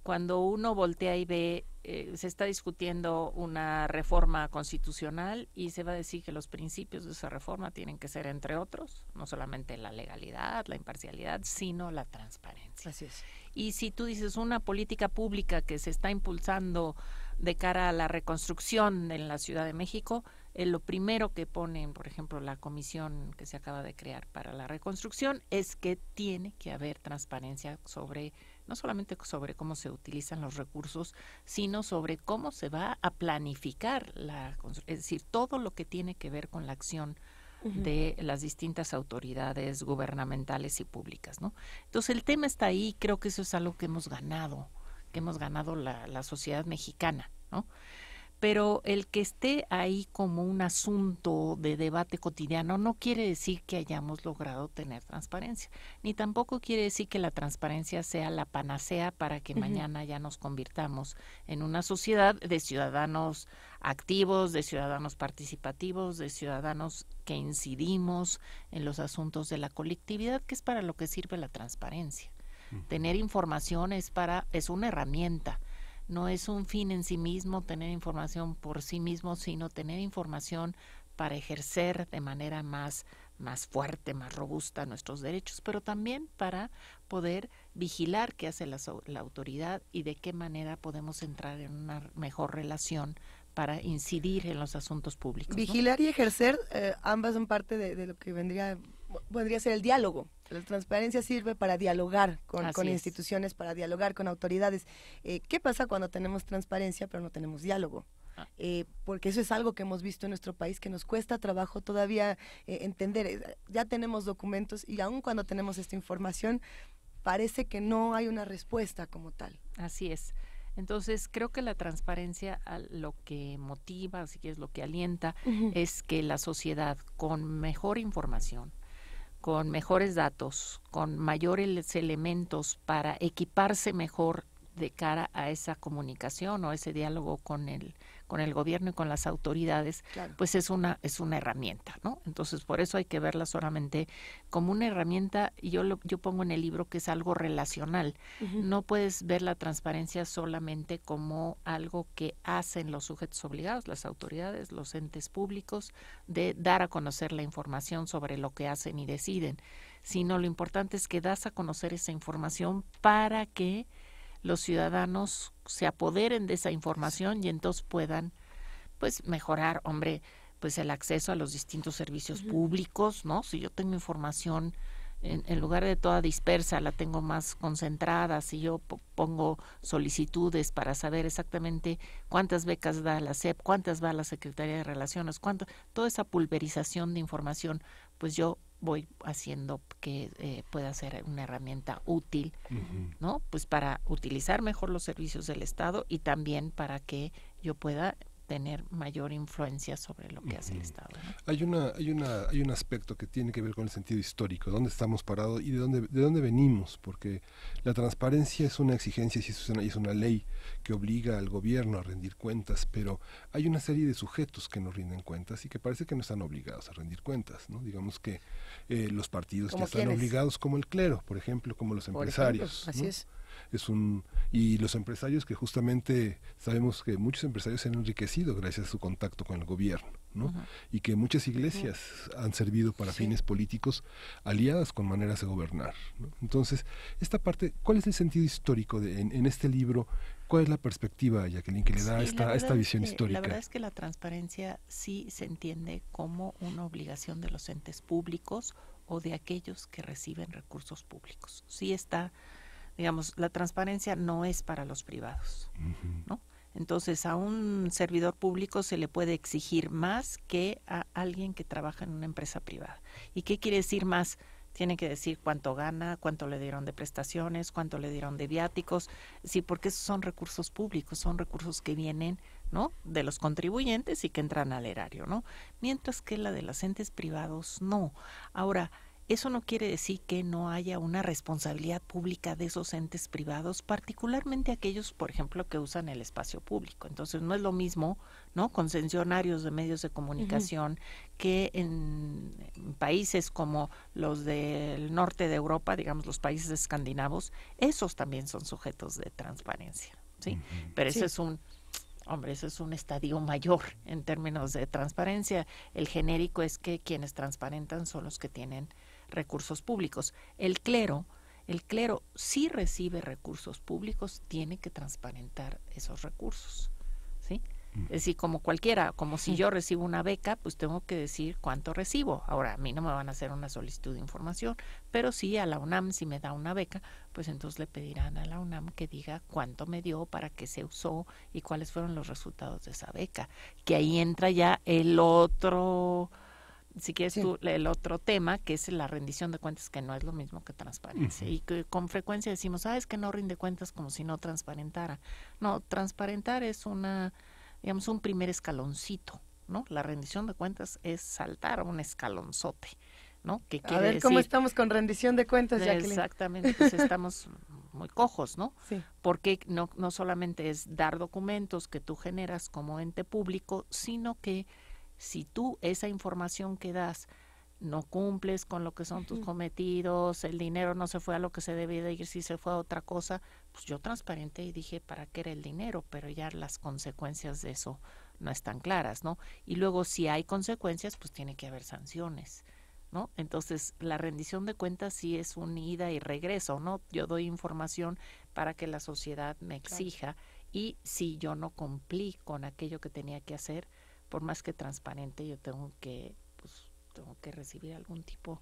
Cuando uno voltea y ve, se está discutiendo una reforma constitucional y se va a decir que los principios de esa reforma tienen que ser, entre otros, no solamente la legalidad, la imparcialidad, sino la transparencia. Así es. Y si tú dices una política pública que se está impulsando de cara a la reconstrucción en la Ciudad de México, lo primero que ponen, por ejemplo, la comisión que se acaba de crear para la reconstrucción es que tiene que haber transparencia sobre, no solamente sobre cómo se utilizan los recursos, sino sobre cómo se va a planificar es decir, todo lo que tiene que ver con la acción de las distintas autoridades gubernamentales y públicas, ¿no? Entonces el tema está ahí, creo que eso es algo que hemos ganado la sociedad mexicana, ¿no? Pero el que esté ahí como un asunto de debate cotidiano no quiere decir que hayamos logrado tener transparencia, ni tampoco quiere decir que la transparencia sea la panacea para que mañana ya nos convirtamos en una sociedad de ciudadanos activos, de ciudadanos participativos, de ciudadanos que incidimos en los asuntos de la colectividad, que es para lo que sirve la transparencia. Tener información es una herramienta. No es un fin en sí mismo tener información por sí mismo, sino tener información para ejercer de manera más fuerte, más robusta nuestros derechos, pero también para poder vigilar qué hace la autoridad y de qué manera podemos entrar en una mejor relación para incidir en los asuntos públicos. Vigilar y ejercer, ambas son parte de lo que podría ser el diálogo. La transparencia sirve para dialogar con instituciones, para dialogar con autoridades. ¿Qué pasa cuando tenemos transparencia pero no tenemos diálogo? Porque eso es algo que hemos visto en nuestro país, que nos cuesta trabajo todavía entender. Ya tenemos documentos y aun cuando tenemos esta información, parece que no hay una respuesta como tal. Así es. Entonces, creo que la transparencia lo que motiva, así que es lo que alienta, es que la sociedad con mejor información, con mejores datos, con mayores elementos para equiparse mejor de cara a esa comunicación o ese diálogo con el gobierno y con las autoridades, claro, pues es una herramienta, ¿no? Entonces, por eso hay que verla solamente como una herramienta, y yo pongo en el libro que es algo relacional. No puedes ver la transparencia solamente como algo que hacen los sujetos obligados, las autoridades, los entes públicos, de dar a conocer la información sobre lo que hacen y deciden, sino lo importante es que das a conocer esa información para que los ciudadanos se apoderen de esa información y entonces puedan pues mejorar, pues el acceso a los distintos servicios públicos, ¿no? Si yo tengo información en lugar de toda dispersa, la tengo más concentrada, si yo pongo solicitudes para saber exactamente cuántas becas da la SEP, cuántas va a la Secretaría de Relaciones, toda esa pulverización de información, pues yo voy haciendo que pueda ser una herramienta útil, ¿no? Pues para utilizar mejor los servicios del Estado y también para que yo pueda tener mayor influencia sobre lo que hace el Estado, ¿no? Hay un aspecto que tiene que ver con el sentido histórico, dónde estamos parados y de dónde venimos, porque la transparencia es una exigencia y es una ley que obliga al gobierno a rendir cuentas, pero hay una serie de sujetos que no rinden cuentas y que parece que no están obligados a rendir cuentas, ¿no? Digamos que los partidos ya están obligados, como el clero, por ejemplo, como los empresarios, así ¿no? es. Y los empresarios que justamente sabemos que muchos empresarios se han enriquecido gracias a su contacto con el gobierno, ¿no? Y que muchas iglesias han servido para fines políticos aliadas con maneras de gobernar, ¿no? Entonces, esta parte, ¿cuál es el sentido histórico en este libro? ¿Cuál es la perspectiva, Jacqueline, que le da esta visión histórica? La verdad es que la transparencia sí se entiende como una obligación de los entes públicos o de aquellos que reciben recursos públicos. Sí está, digamos, la transparencia no es para los privados, ¿no? Entonces, a un servidor público se le puede exigir más que a alguien que trabaja en una empresa privada. ¿Y qué quiere decir más? Tiene que decir cuánto gana, cuánto le dieron de prestaciones, cuánto le dieron de viáticos, sí, porque esos son recursos públicos, son recursos que vienen, ¿no?, de los contribuyentes y que entran al erario, ¿no? Mientras que la de los entes privados, no. Ahora, eso no quiere decir que no haya una responsabilidad pública de esos entes privados, particularmente aquellos, por ejemplo, que usan el espacio público. Entonces, no es lo mismo, ¿no?, concesionarios de medios de comunicación que en países como los del norte de Europa, digamos los países escandinavos, esos también son sujetos de transparencia, ¿sí? Pero ese es ese es un estadio mayor en términos de transparencia. El genérico es que quienes transparentan son los que tienen recursos públicos. El clero sí recibe recursos públicos, tiene que transparentar esos recursos, ¿sí? Es decir, como cualquiera, como si yo recibo una beca, pues tengo que decir cuánto recibo. Ahora, a mí no me van a hacer una solicitud de información, pero sí a la UNAM, si me da una beca, pues entonces le pedirán a la UNAM que diga cuánto me dio, para qué se usó y cuáles fueron los resultados de esa beca. Que ahí entra ya el otro, si quieres tú, el otro tema, que es la rendición de cuentas, que no es lo mismo que transparencia. Y que con frecuencia decimos, es que no rinde cuentas, como si no transparentara. No, transparentar es digamos, un primer escaloncito, ¿no? La rendición de cuentas es saltar a un escalonzote, ¿no? Que quiere decir, ¿cómo estamos con rendición de cuentas, Jacqueline? Exactamente, pues estamos muy cojos, ¿no? Sí. Porque no solamente es dar documentos que tú generas como ente público, sino que si tú esa información que das no cumples con lo que son tus cometidos, el dinero no se fue a lo que se debía de ir, si se fue a otra cosa, pues yo transparenté y dije para qué era el dinero, pero ya las consecuencias de eso no están claras, ¿no? Y luego si hay consecuencias, pues tiene que haber sanciones, ¿no? Entonces la rendición de cuentas sí es un ida y regreso, ¿no? Yo doy información para que la sociedad me exija y si yo no cumplí con aquello que tenía que hacer, por más que transparente, yo tengo que recibir algún tipo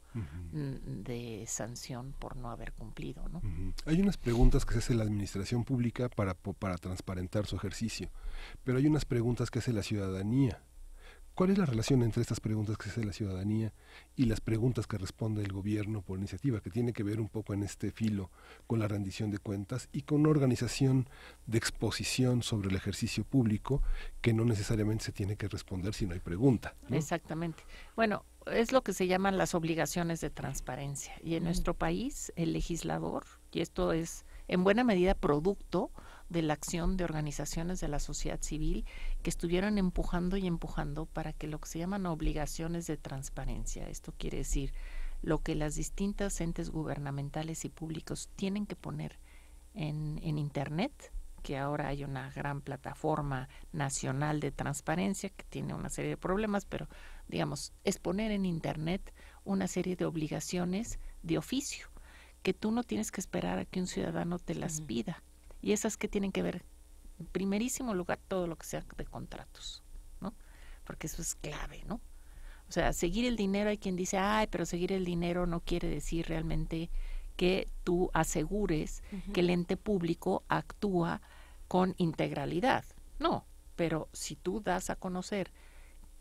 de sanción por no haber cumplido, ¿no? Hay unas preguntas que se hace la administración pública para transparentar su ejercicio, pero hay unas preguntas que hace la ciudadanía. ¿Cuál es la relación entre estas preguntas que hace la ciudadanía y las preguntas que responde el gobierno por iniciativa, que tiene que ver un poco en este filo con la rendición de cuentas y con una organización de exposición sobre el ejercicio público que no necesariamente se tiene que responder si no hay pregunta, ¿no? Exactamente. Bueno, es lo que se llaman las obligaciones de transparencia. Y en nuestro país, el legislador, y esto es en buena medida producto de la acción de organizaciones de la sociedad civil que estuvieron empujando para que lo que se llaman obligaciones de transparencia, esto quiere decir lo que las distintas entes gubernamentales y públicos tienen que poner en Internet, que ahora hay una gran plataforma nacional de transparencia que tiene una serie de problemas, pero digamos, es poner en Internet una serie de obligaciones de oficio, que tú no tienes que esperar a que un ciudadano te las pida. Y esas que tienen que ver, en primerísimo lugar, todo lo que sea de contratos, ¿no? Porque eso es clave, ¿no? O sea, seguir el dinero, hay quien dice, pero seguir el dinero no quiere decir realmente que tú asegures que el ente público actúa con integralidad. No, pero si tú das a conocer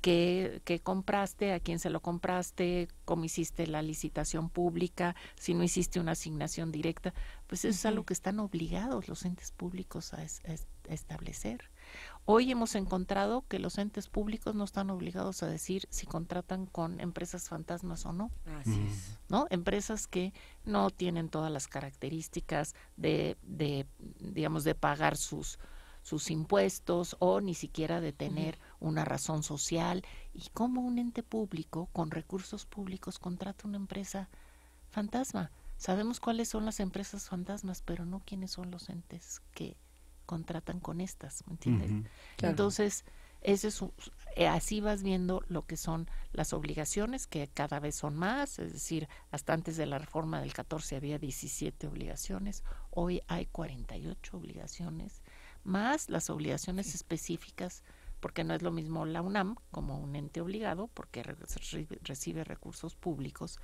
qué compraste, a quién se lo compraste, cómo hiciste la licitación pública, si no hiciste una asignación directa, pues eso es algo que están obligados los entes públicos a establecer. Hoy hemos encontrado que los entes públicos no están obligados a decir si contratan con empresas fantasmas o no. Así es. ¿No? Empresas que no tienen todas las características de pagar sus impuestos o ni siquiera de tener una razón social. Y cómo un ente público con recursos públicos contrata una empresa fantasma. Sabemos cuáles son las empresas fantasmas, pero no quiénes son los entes que contratan con estas, ¿me entiendes? Claro. Entonces, así vas viendo lo que son las obligaciones, que cada vez son más, es decir, hasta antes de la reforma del 14 había 17 obligaciones, hoy hay 48 obligaciones, más las obligaciones específicas, porque no es lo mismo la UNAM como un ente obligado, porque recibe recursos públicos,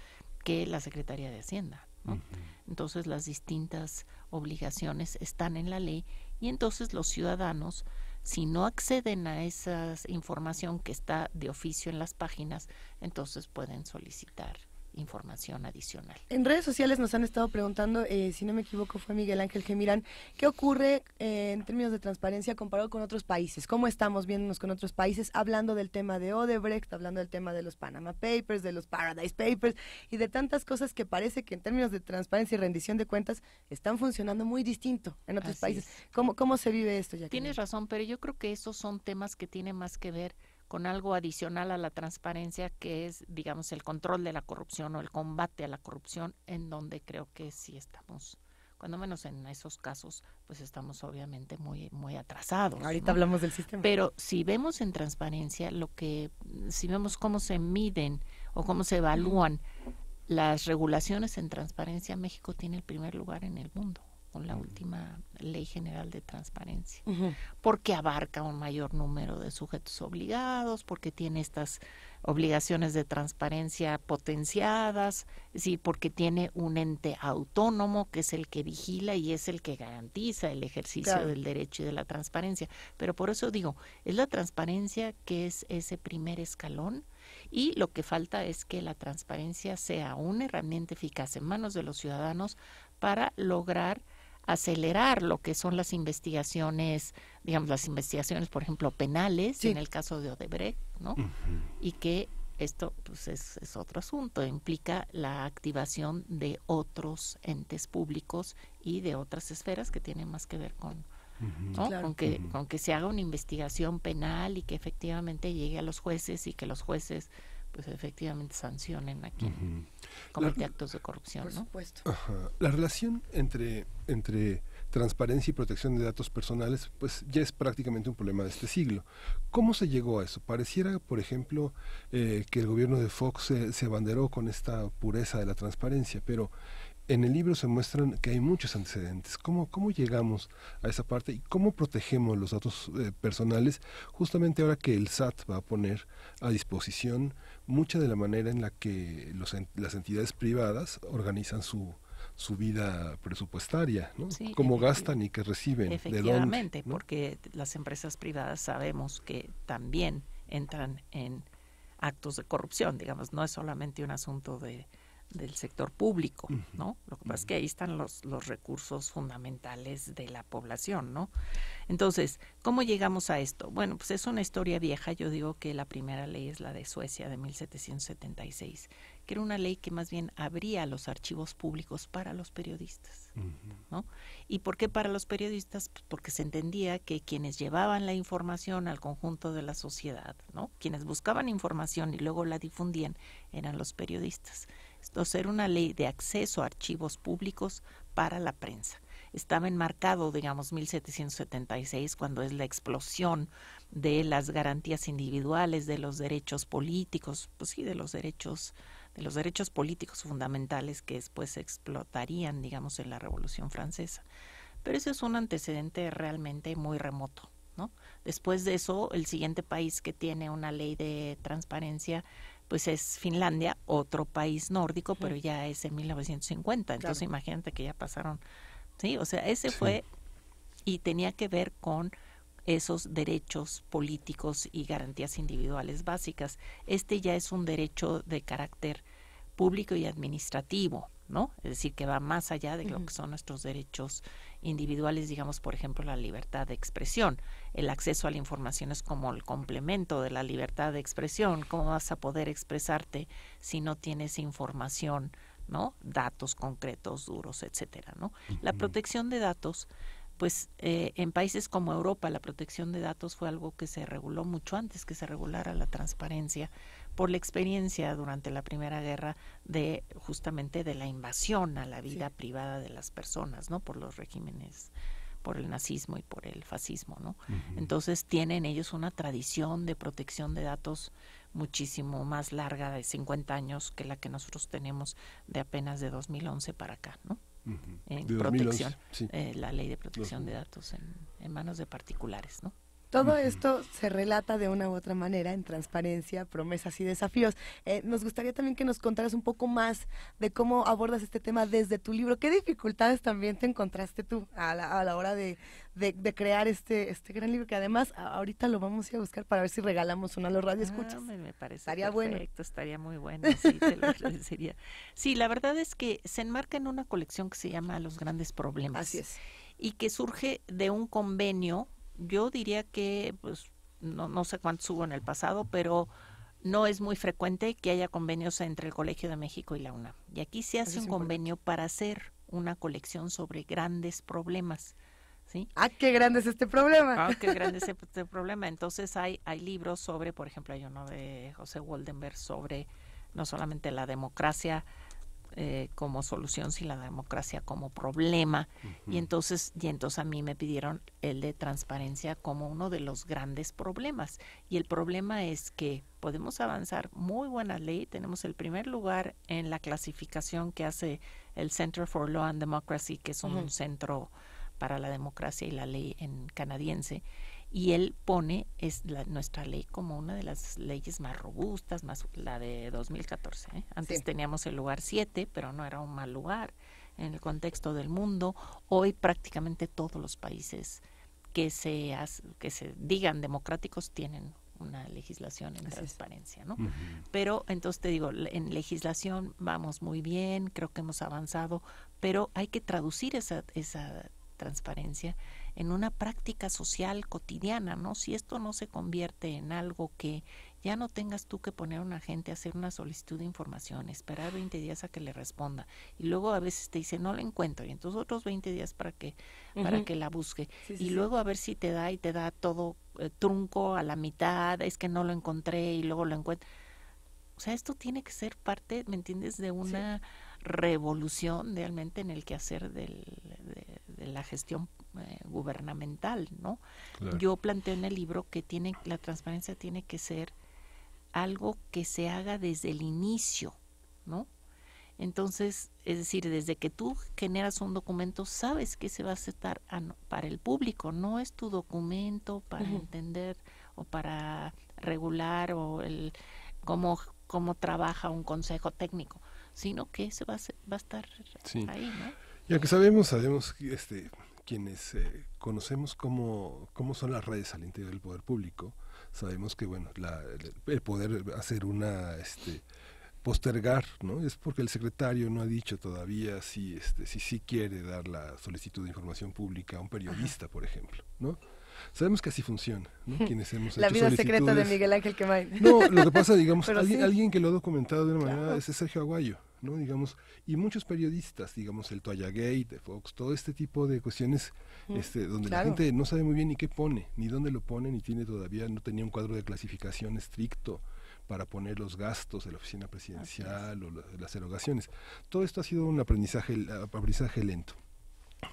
que la Secretaría de Hacienda, ¿no? Entonces las distintas obligaciones están en la ley y entonces los ciudadanos, si no acceden a esa información que está de oficio en las páginas, entonces pueden solicitar información adicional. En redes sociales nos han estado preguntando, si no me equivoco fue Miguel Ángel Gemirán, ¿qué ocurre en términos de transparencia comparado con otros países? ¿Cómo estamos viéndonos con otros países? Hablando del tema de Odebrecht, hablando del tema de los Panama Papers, de los Paradise Papers y de tantas cosas que parece que en términos de transparencia y rendición de cuentas están funcionando muy distinto en otros países. ¿Cómo se vive esto, Jacqueline? Tienes razón, pero yo creo que esos son temas que tienen más que ver con algo adicional a la transparencia, que es, digamos, el control de la corrupción o el combate a la corrupción, en donde creo que sí estamos, cuando menos en esos casos, pues estamos obviamente muy atrasados. Ahorita hablamos del sistema. Pero si vemos en transparencia, si vemos cómo se miden o cómo se evalúan las regulaciones en transparencia, México tiene el primer lugar en el mundo con la última Ley General de Transparencia, porque abarca un mayor número de sujetos obligados, porque tiene estas obligaciones de transparencia potenciadas, sí, porque tiene un ente autónomo que es el que vigila y es el que garantiza el ejercicio del derecho y de la transparencia. Pero por eso digo, es la transparencia que es ese primer escalón, y lo que falta es que la transparencia sea una herramienta eficaz en manos de los ciudadanos para lograr acelerar lo que son las investigaciones, digamos, las investigaciones, por ejemplo, penales, en el caso de Odebrecht, ¿no? Y que esto, pues, es otro asunto, implica la activación de otros entes públicos y de otras esferas que tienen más que ver con, ¿no? con que se haga una investigación penal y que efectivamente llegue a los jueces y que los jueces pues efectivamente sancionen a quien comete actos de corrupción, por ¿no? supuesto. La relación entre transparencia y protección de datos personales, pues ya es prácticamente un problema de este siglo. ¿Cómo se llegó a eso? Pareciera, por ejemplo, que el gobierno de Fox se abanderó con esta pureza de la transparencia, pero en el libro se muestran que hay muchos antecedentes. ¿Cómo llegamos a esa parte y cómo protegemos los datos personales justamente ahora que el SAT va a poner a disposición mucha de la manera en la que las entidades privadas organizan su vida presupuestaria, ¿no? Sí, cómo gastan y qué reciben, efectivamente, de dónde, ¿no? porque las empresas privadas sabemos que también entran en actos de corrupción, digamos, no es solamente un asunto del sector público, ¿no? Lo que pasa es que ahí están los recursos fundamentales de la población, ¿no? Entonces, ¿cómo llegamos a esto? Bueno, pues es una historia vieja. Yo digo que la primera ley es la de Suecia de 1776, que era una ley que más bien abría los archivos públicos para los periodistas, ¿no? ¿Y por qué para los periodistas? Pues porque se entendía que quienes llevaban la información al conjunto de la sociedad, ¿no? Quienes buscaban información y luego la difundían eran los periodistas. Entonces era una ley de acceso a archivos públicos para la prensa. Estaba enmarcado, digamos, 1776, cuando es la explosión de las garantías individuales, de los derechos políticos, pues sí, de los derechos políticos fundamentales que después se explotarían, digamos, en la Revolución Francesa. Pero ese es un antecedente realmente muy remoto, ¿no? Después de eso, el siguiente país que tiene una ley de transparencia pues es Finlandia, otro país nórdico, pero ya es en 1950. Entonces claro, imagínate que ya pasaron, sí, o sea, ese fue, y tenía que ver con esos derechos políticos y garantías individuales básicas. Este ya es un derecho de carácter público y administrativo, ¿no? Es decir, que va más allá de lo que son nuestros derechos individuales, digamos, por ejemplo, la libertad de expresión. El acceso a la información es como el complemento de la libertad de expresión. ¿Cómo vas a poder expresarte si no tienes información, ¿no? Datos concretos, duros, etcétera, ¿no? La protección de datos, pues en países como Europa, la protección de datos fue algo que se reguló mucho antes que se regulara la transparencia, por la experiencia durante la Primera Guerra de justamente de la invasión a la vida privada de las personas, ¿no? Por los regímenes, por el nazismo y por el fascismo, ¿no? Entonces tienen ellos una tradición de protección de datos muchísimo más larga, de 50 años, que la que nosotros tenemos de apenas de 2011 para acá, ¿no? En de protección, 2011, la ley de protección de datos en manos de particulares, ¿no? Todo esto se relata de una u otra manera en Transparencia, Promesas y Desafíos. Nos gustaría también que nos contaras un poco más de cómo abordas este tema desde tu libro. ¿Qué dificultades también te encontraste tú a la hora de crear este gran libro? Que además ahorita lo vamos a ir a buscar para ver si regalamos uno a los radioescuchas. Me parece estaría perfecto, bueno. Estaría muy bueno, sí, te lo agradecería. Sí, la verdad es que se enmarca en una colección que se llama Los Grandes Problemas. Así es. Y que surge de un convenio. Yo diría que, pues, no sé cuántos hubo en el pasado, pero no es muy frecuente que haya convenios entre el Colegio de México y la UNAM. Y aquí se hace un convenio para hacer una colección sobre grandes problemas, ¿sí? ¡Ah, qué grande es este problema! ¡Ah, qué grande es este problema! Entonces hay libros sobre, por ejemplo, hay uno de José Woldenberg sobre no solamente la democracia como solución, sino la democracia como problema. Y entonces a mí me pidieron el de transparencia como uno de los grandes problemas. Y el problema es que podemos avanzar muy buena ley. Tenemos el primer lugar en la clasificación que hace el Center for Law and Democracy, que es un centro para la democracia y la ley canadiense. Y él pone nuestra ley como una de las leyes más robustas, más la de 2014. Antes teníamos el lugar 7, pero no era un mal lugar en el contexto del mundo. Hoy prácticamente todos los países que se digan democráticos tienen una legislación en transparencia, ¿no? Pero entonces te digo, en legislación vamos muy bien, creo que hemos avanzado, pero hay que traducir esa transparencia en una práctica social cotidiana, ¿no? Si esto no se convierte en algo que ya no tengas tú que poner a una gente a hacer una solicitud de información, esperar 20 días a que le responda, y luego a veces te dice no la encuentro, y entonces otros 20 días para que la busque, y luego a ver si te da todo trunco a la mitad, es que no lo encontré y luego lo encuentro. O sea, esto tiene que ser parte, ¿me entiendes?, de una revolución realmente en el quehacer de la gestión gubernamental, ¿no? Claro. Yo planteo en el libro que la transparencia tiene que ser algo que se haga desde el inicio, ¿no? Entonces, es decir, desde que tú generas un documento, sabes que se va a aceptar para el público, no es tu documento para entender o para regular o cómo trabaja un consejo técnico, sino que ese va a estar ahí, ¿no? Y aunque sabemos quienes conocemos cómo son las redes al interior del poder público, sabemos que bueno, el poder hacer postergar, ¿no? Es porque el secretario no ha dicho todavía si quiere dar la solicitud de información pública a un periodista, por ejemplo, ¿no? Sabemos que así funciona, ¿no? Quienes hemos la vida secreta de Miguel Ángel Quemain. No, lo que pasa, digamos, alguien que lo ha documentado de una manera es Sergio Aguayo, ¿no? Digamos, y muchos periodistas, digamos, el Toalla Gate, de Fox, todo este tipo de cuestiones donde la gente no sabe muy bien ni qué pone, ni dónde lo pone, ni no tenía un cuadro de clasificación estricto para poner los gastos de la oficina presidencial o las erogaciones. Todo esto ha sido un aprendizaje lento.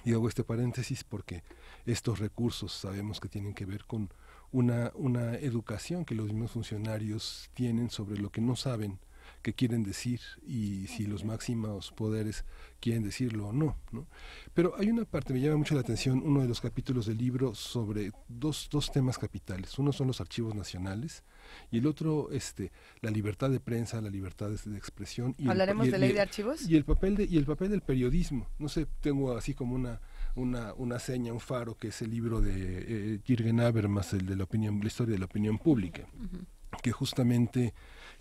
Y hago este paréntesis porque estos recursos sabemos que tienen que ver con una educación que los mismos funcionarios tienen sobre lo que no saben que quieren decir y si los máximos poderes quieren decirlo o no, ¿no? Pero hay una parte, me llama mucho la atención, uno de los capítulos del libro sobre dos temas capitales. Uno son los archivos nacionales y el otro la libertad de prensa, la libertad de expresión. ¿Hablaremos de ley de archivos? Y el papel del periodismo. No sé, tengo así como una seña, un faro, que es el libro de Jürgen Habermas, el de la historia de la opinión pública, que justamente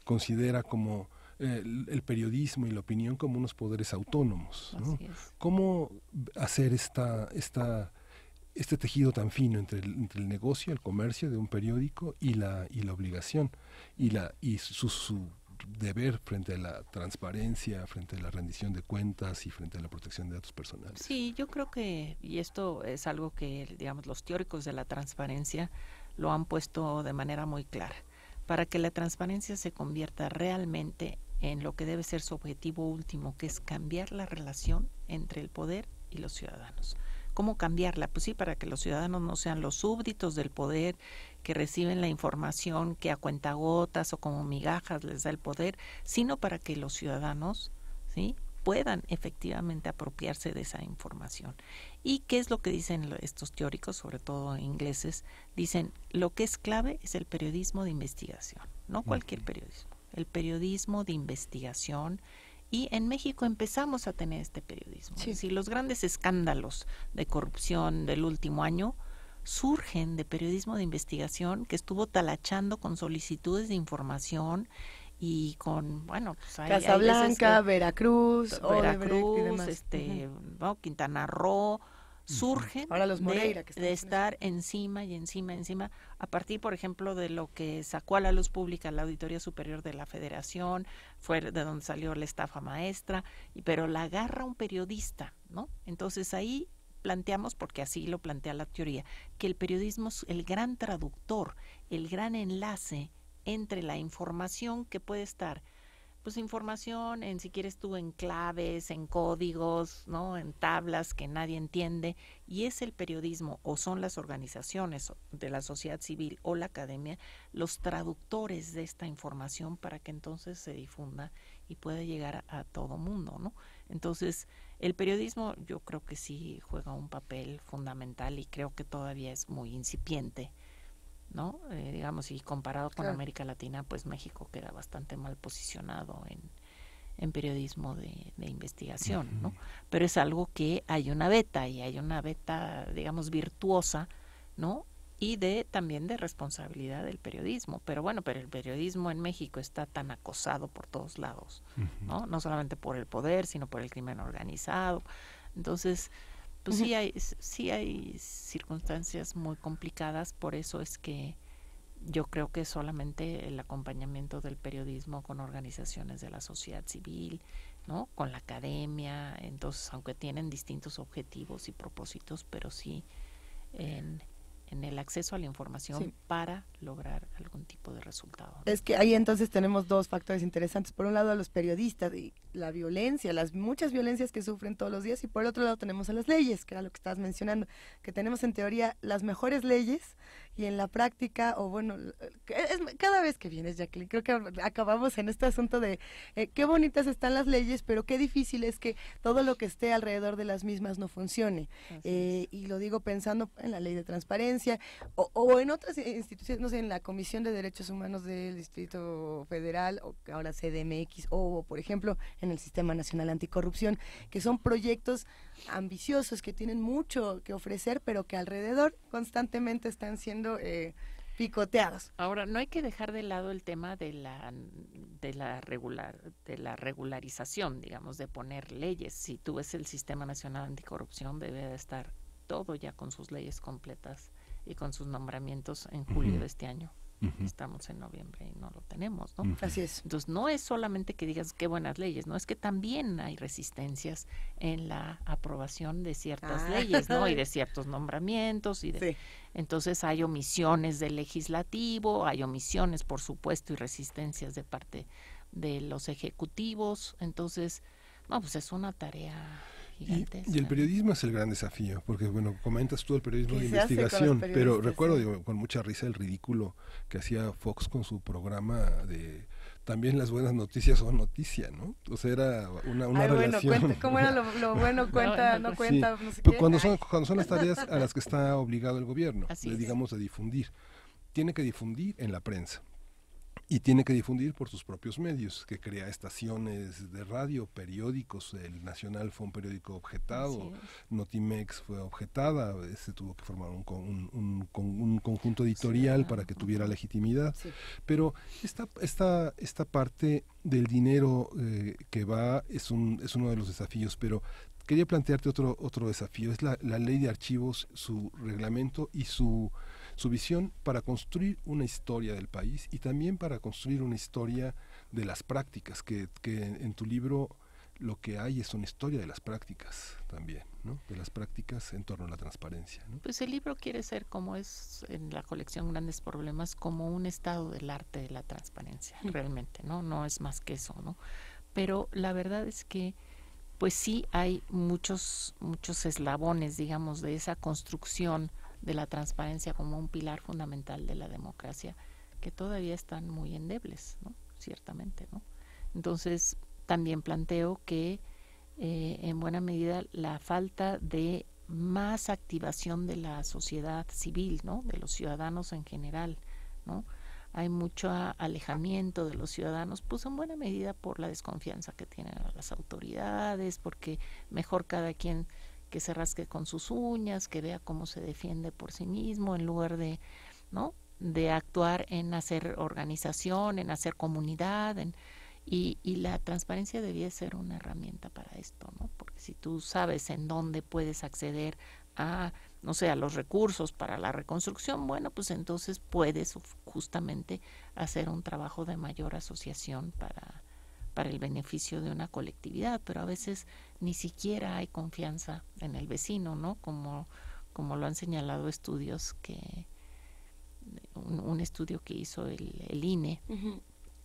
considera como el periodismo y la opinión como unos poderes autónomos, ¿no? ¿Cómo hacer este tejido tan fino entre el negocio, el comercio de un periódico y la obligación y su deber frente a la transparencia, frente a la rendición de cuentas y frente a la protección de datos personales? Sí, yo creo que, y esto es algo que, digamos, los teóricos de la transparencia lo han puesto de manera muy clara. Para que la transparencia se convierta realmente en lo que debe ser su objetivo último, que es cambiar la relación entre el poder y los ciudadanos. ¿Cómo cambiarla? Pues sí, para que los ciudadanos no sean los súbditos del poder, que reciben la información que a cuentagotas o como migajas les da el poder, sino para que los ciudadanos, ¿sí?, puedan efectivamente apropiarse de esa información. ¿Y qué es lo que dicen estos teóricos, sobre todo ingleses? Dicen, lo que es clave es el periodismo de investigación, no cualquier periodismo, el periodismo de investigación. Y en México empezamos a tener este periodismo. Sí. Es decir, los grandes escándalos de corrupción del último año surgen de periodismo de investigación que estuvo talachando con solicitudes de información y con, bueno, pues Casablanca, Veracruz, y demás. ¿No? Quintana Roo, surgen ahora los Moreira, de estar encima, a partir, por ejemplo, de lo que sacó a la luz pública la Auditoría Superior de la Federación, fue de donde salió la estafa maestra, pero la agarra un periodista, ¿no? Entonces ahí planteamos, porque así lo plantea la teoría, que el periodismo es el gran traductor, el gran enlace entre la información que puede estar, pues información en, si quieres tú, en claves, en códigos, ¿no?, en tablas que nadie entiende, y es el periodismo o son las organizaciones de la sociedad civil o la academia los traductores de esta información para que entonces se difunda y pueda llegar a todo mundo, ¿no? Entonces, el periodismo yo creo que sí juega un papel fundamental y creo que todavía es muy incipiente, ¿no? Digamos, y comparado con América Latina, pues México queda bastante mal posicionado en periodismo de investigación, ¿no? Pero es algo que hay una beta, digamos, virtuosa, ¿no? Y también de responsabilidad del periodismo. Pero bueno, el periodismo en México está tan acosado por todos lados, ¿no? No solamente por el poder, sino por el crimen organizado. Entonces, pues sí hay circunstancias muy complicadas, por eso es que yo creo que solamente el acompañamiento del periodismo con organizaciones de la sociedad civil, ¿no?, con la academia, entonces, aunque tienen distintos objetivos y propósitos, pero sí en el acceso a la información para lograr algún tipo de resultado, ¿no? Es que ahí entonces tenemos dos factores interesantes. Por un lado a los periodistas y la violencia, las muchas violencias que sufren todos los días, y por el otro lado tenemos a las leyes, que era lo que estabas mencionando, que tenemos en teoría las mejores leyes y en la práctica, o bueno, cada vez que vienes, Jacqueline, creo que acabamos en este asunto de qué bonitas están las leyes, pero qué difícil es que todo lo que esté alrededor de las mismas no funcione. Y lo digo pensando en la ley de transparencia o en otras instituciones, no sé, en la Comisión de Derechos Humanos del Distrito Federal, o ahora CDMX, o por ejemplo en el Sistema Nacional Anticorrupción, que son proyectos ambiciosos que tienen mucho que ofrecer, pero que alrededor constantemente están siendo picoteados. Ahora, no hay que dejar de lado el tema de la regularización, digamos, de poner leyes. Si tú ves el Sistema Nacional Anticorrupción, debe de estar todo ya con sus leyes completas y con sus nombramientos en julio de este año. Estamos en noviembre y no lo tenemos, ¿no? Así es. Entonces, no es solamente que digas qué buenas leyes, no, es que también hay resistencias en la aprobación de ciertas leyes, ¿no? Y de ciertos nombramientos y de entonces hay omisiones del legislativo, hay omisiones, por supuesto, y resistencias de parte de los ejecutivos. Entonces, no, pues es una tarea gigantesca. Y el periodismo es el gran desafío, porque bueno, comentas tú el periodismo de investigación, pero recuerdo con mucha risa el ridículo que hacía Fox con su programa de también las buenas noticias son noticia, ¿no? O sea, era una relación. Bueno, ¿cómo era lo bueno cuenta, no cuenta? Sí, no sé pero cuando son las tareas a las que está obligado el gobierno, digamos, a difundir. Tiene que difundir en la prensa. Y tiene que difundir por sus propios medios, que crea estaciones de radio, periódicos. El Nacional fue un periódico objetado, Notimex fue objetada, se tuvo que formar un conjunto editorial para que tuviera legitimidad. Pero esta parte del dinero que va es uno de los desafíos, pero quería plantearte otro desafío, es la ley de archivos, su reglamento y su visión para construir una historia del país y también para construir una historia de las prácticas, que en tu libro lo que hay es una historia de las prácticas también, ¿no? De las prácticas en torno a la transparencia, ¿no? Pues el libro quiere ser, como es en la colección Grandes Problemas, como un estado del arte de la transparencia, realmente, ¿no? No es más que eso, ¿no? Pero la verdad es que pues sí hay muchos eslabones, digamos, de esa construcción de la transparencia como un pilar fundamental de la democracia que todavía están muy endebles, ¿no? Ciertamente, ¿no? Entonces también planteo que en buena medida la falta de más activación de la sociedad civil, ¿no? De los ciudadanos en general, ¿no? Hay mucho alejamiento de los ciudadanos, pues en buena medida por la desconfianza que tienen a las autoridades, porque mejor cada quien que se rasque con sus uñas, que vea cómo se defiende por sí mismo, en lugar de, ¿no?, de actuar en hacer organización, en hacer comunidad, y la transparencia debía ser una herramienta para esto, ¿no? Porque si tú sabes en dónde puedes acceder a, no sé, a los recursos para la reconstrucción, bueno, pues entonces puedes justamente hacer un trabajo de mayor asociación para el beneficio de una colectividad, pero a veces ni siquiera hay confianza en el vecino, ¿no? Como lo han señalado estudios un estudio que hizo el INE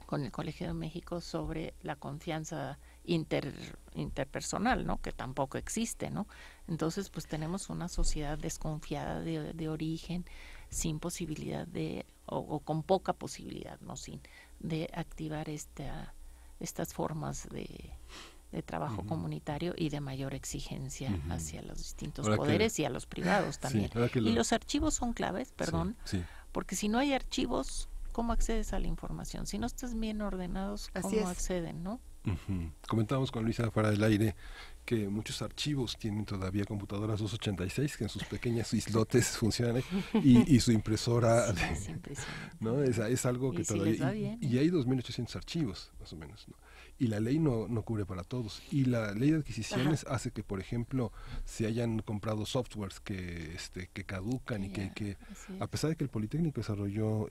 con el Colegio de México sobre la confianza interpersonal, ¿no? Que tampoco existe, ¿no? Entonces, pues tenemos una sociedad desconfiada de origen, sin posibilidad o con poca posibilidad, no sin, de activar estas formas de trabajo comunitario y de mayor exigencia hacia los distintos poderes y a los privados también. Y los archivos son claves, porque si no hay archivos, ¿cómo accedes a la información? Si no estás bien ordenados, ¿cómo acceden, no? Comentábamos con Luisa fuera del aire que muchos archivos tienen todavía computadoras 286 que en sus pequeñas islotes funcionan y su impresora ¿no? Es algo que todavía y hay 2.800 archivos más o menos, ¿no? Y la ley no cubre para todos, y la ley de adquisiciones hace que, por ejemplo, se hayan comprado softwares que caducan y que a pesar de que el Politécnico desarrolló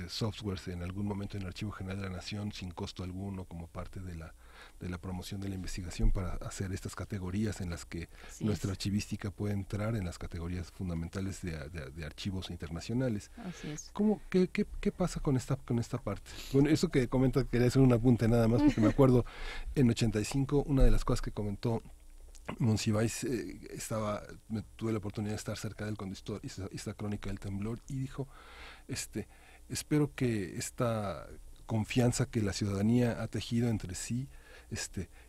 softwares en algún momento en el Archivo General de la Nación sin costo alguno como parte de la la promoción de la investigación para hacer estas categorías en las que nuestra archivística puede entrar en las categorías fundamentales de archivos internacionales. Así es. ¿Qué pasa con esta parte? Bueno, eso que comenta, quería hacer un apunte nada más, porque me acuerdo en 85, una de las cosas que comentó Monsiváis, tuve la oportunidad de estar cerca de él cuando hizo esta crónica del temblor, y dijo, espero que esta confianza que la ciudadanía ha tejido entre sí,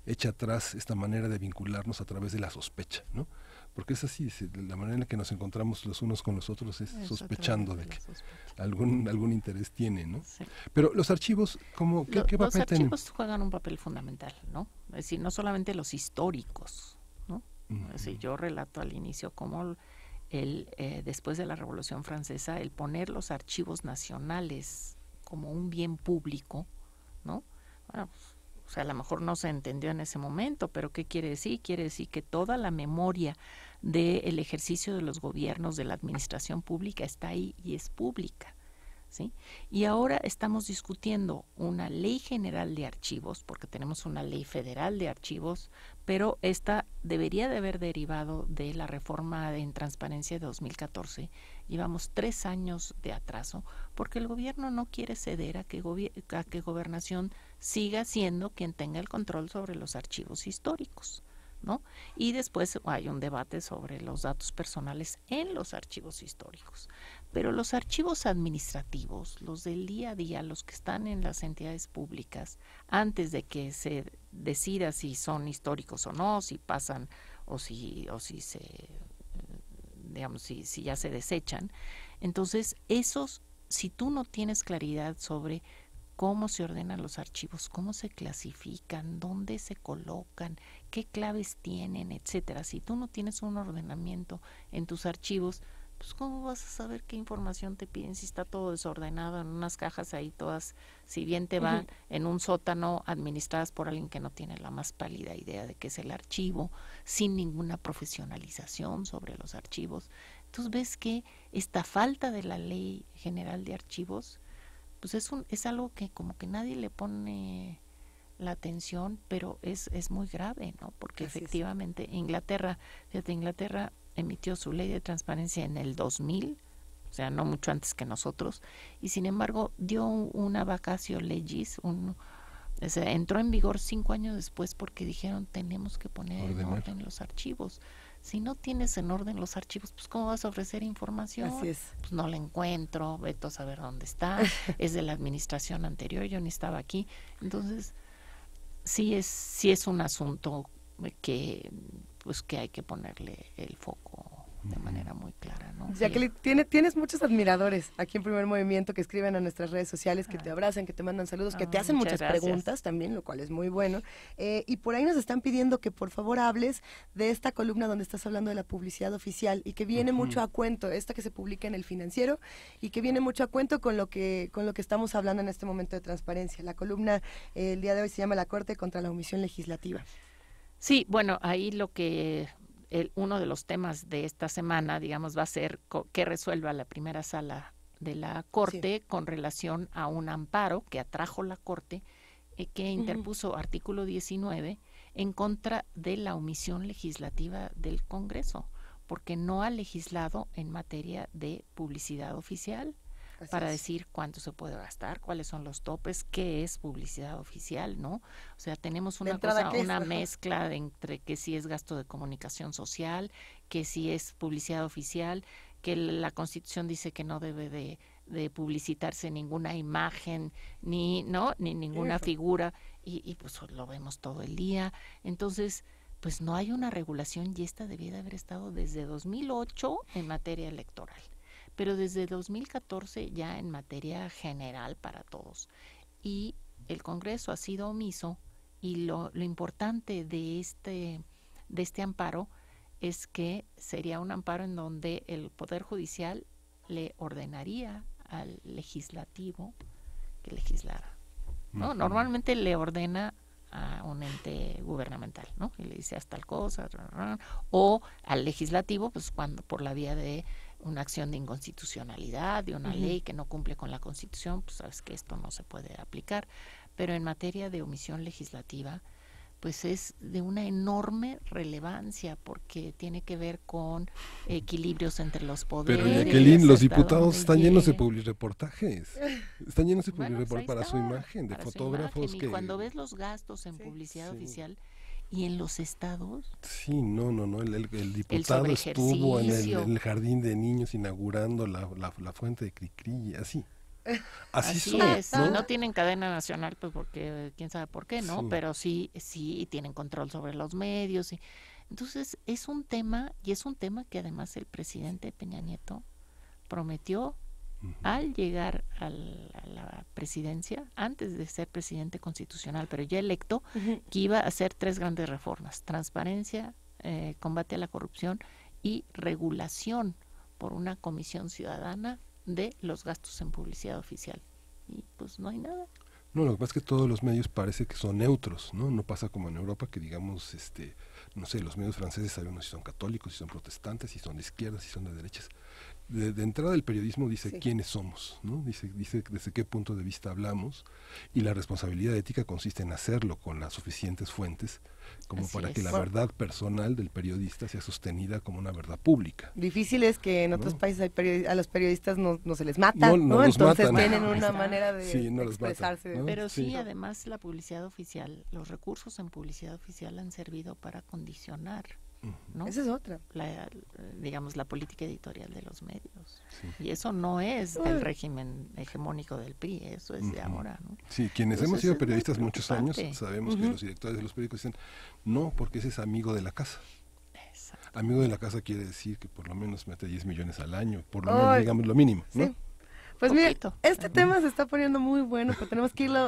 echa atrás esta manera de vincularnos a través de la sospecha, ¿no? Porque es así, la manera en la que nos encontramos los unos con los otros es sospechando de que algún interés tiene, ¿no? Sí. Pero los archivos, ¿qué papel tienen? Los archivos juegan un papel fundamental, ¿no? Es decir, no solamente los históricos, ¿no? Es decir, yo relato al inicio cómo después de la Revolución Francesa, el poner los archivos nacionales como un bien público, ¿no? Bueno, o sea, a lo mejor no se entendió en ese momento, pero ¿qué quiere decir? Quiere decir que toda la memoria del ejercicio de los gobiernos, de la administración pública, está ahí y es pública, ¿sí? Y ahora estamos discutiendo una ley general de archivos, porque tenemos una ley federal de archivos, pero esta debería de haber derivado de la reforma en transparencia de 2014. Llevamos 3 años de atraso porque el gobierno no quiere ceder a que Gobernación siga siendo quien tenga el control sobre los archivos históricos, ¿no? Y después hay un debate sobre los datos personales en los archivos históricos. Pero los archivos administrativos, los del día a día, los que están en las entidades públicas, antes de que se decida si son históricos o no, si pasan o si ya se desechan, entonces esos, si tú no tienes claridad sobre cómo se ordenan los archivos, cómo se clasifican, dónde se colocan, qué claves tienen, etcétera. Si tú no tienes un ordenamiento en tus archivos, pues ¿cómo vas a saber qué información te piden si está todo desordenado en unas cajas ahí todas, si bien te van en un sótano administradas por alguien que no tiene la más pálida idea de qué es el archivo, sin ninguna profesionalización sobre los archivos? Entonces ves que esta falta de la Ley General de Archivos, pues es algo que como que nadie le pone la atención, pero es muy grave, ¿no? Porque así efectivamente Inglaterra emitió su ley de transparencia en el 2000, o sea, no mucho antes que nosotros, y sin embargo dio una vacatio legis, entró en vigor 5 años después porque dijeron tenemos que poner en orden los archivos. Si no tienes en orden los archivos, pues ¿cómo vas a ofrecer información? Así es. Pues no la encuentro, vete a saber dónde está, es de la administración anterior, yo ni estaba aquí. Entonces, sí es un asunto que hay que ponerle el foco de manera muy clara, ¿no? Jacqueline, tienes muchos admiradores aquí en Primer Movimiento que escriben a nuestras redes sociales, que te abrazan, que te mandan saludos, que te hacen muchas preguntas también, lo cual es muy bueno. Y por ahí nos están pidiendo que por favor hables de esta columna donde estás hablando de la publicidad oficial y que viene mucho a cuento, esta que se publica en El Financiero y que viene mucho a cuento con lo que estamos hablando en este momento de transparencia. La columna el día de hoy se llama La Corte contra la Omisión Legislativa. Sí, bueno, ahí uno de los temas de esta semana, digamos, va a ser que resuelva la primera sala de la Corte con relación a un amparo que atrajo la Corte, que interpuso artículo 19 en contra de la omisión legislativa del Congreso, porque no ha legislado en materia de publicidad oficial. Para decir cuánto se puede gastar, cuáles son los topes, qué es publicidad oficial, ¿no? O sea, tenemos una mezcla entre que si es gasto de comunicación social, que si es publicidad oficial, que la Constitución dice que no debe de publicitarse ninguna imagen, ni ninguna figura, y pues lo vemos todo el día. Entonces, pues no hay una regulación y esta debía de haber estado desde 2008 en materia electoral. Pero desde 2014 ya en materia general para todos. Y el Congreso ha sido omiso y lo importante de este amparo es que sería un amparo en donde el Poder Judicial le ordenaría al legislativo que legislara, ¿no? Normalmente le ordena a un ente gubernamental, ¿no? Y le dice haz tal cosa, o al legislativo, pues cuando por la vía de una acción de inconstitucionalidad, de una ley que no cumple con la Constitución, pues sabes que esto no se puede aplicar. Pero en materia de omisión legislativa, pues es de una enorme relevancia porque tiene que ver con equilibrios entre los poderes. Pero Jacqueline, los diputados están llenos de publireportajes. Están llenos de publireportajes para su imagen, de fotógrafos. Y cuando ves los gastos en publicidad oficial y en los estados. Sí, no, el diputado estuvo en el jardín de niños inaugurando la fuente de Cricri, así. Así es, ¿no? Tienen cadena nacional, pues porque quién sabe por qué, ¿no? Sí. Pero sí tienen control sobre los medios. Entonces es un tema, y es un tema que además el presidente Peña Nieto prometió al llegar a la presidencia, antes de ser presidente constitucional, pero ya electo, que iba a hacer 3 grandes reformas: transparencia, combate a la corrupción y regulación por una comisión ciudadana de los gastos en publicidad oficial. Y pues no hay nada. No, lo que pasa es que todos los medios parece que son neutros, ¿no? No pasa como en Europa, que digamos, no sé, los medios franceses sabemos si son católicos, si son protestantes, si son de izquierdas, si son de derechas. De entrada el periodismo dice quiénes somos, ¿no? Dice desde qué punto de vista hablamos, y la responsabilidad ética consiste en hacerlo con las suficientes fuentes como para que la verdad personal del periodista sea sostenida como una verdad pública. Difícil es que en otros países a los periodistas no se les mata, ¿no? Entonces matan. Tienen una manera de expresarse. ¿No? Pero sí, además la publicidad oficial, los recursos en publicidad oficial han servido para condicionar, ¿no? Esa es otra. Digamos, la política editorial de los medios. Sí. Y eso no es del régimen hegemónico del PRI, eso es de ahora, ¿no? Sí, quienes hemos sido periodistas muchos años, sabemos que los directores de los periódicos dicen, no, porque ese es amigo de la casa. Exacto. Amigo de la casa quiere decir que por lo menos mete 10 millones al año, por lo menos, digamos, lo mínimo, ¿no? Sí. Pues mira, este tema se está poniendo muy bueno, pero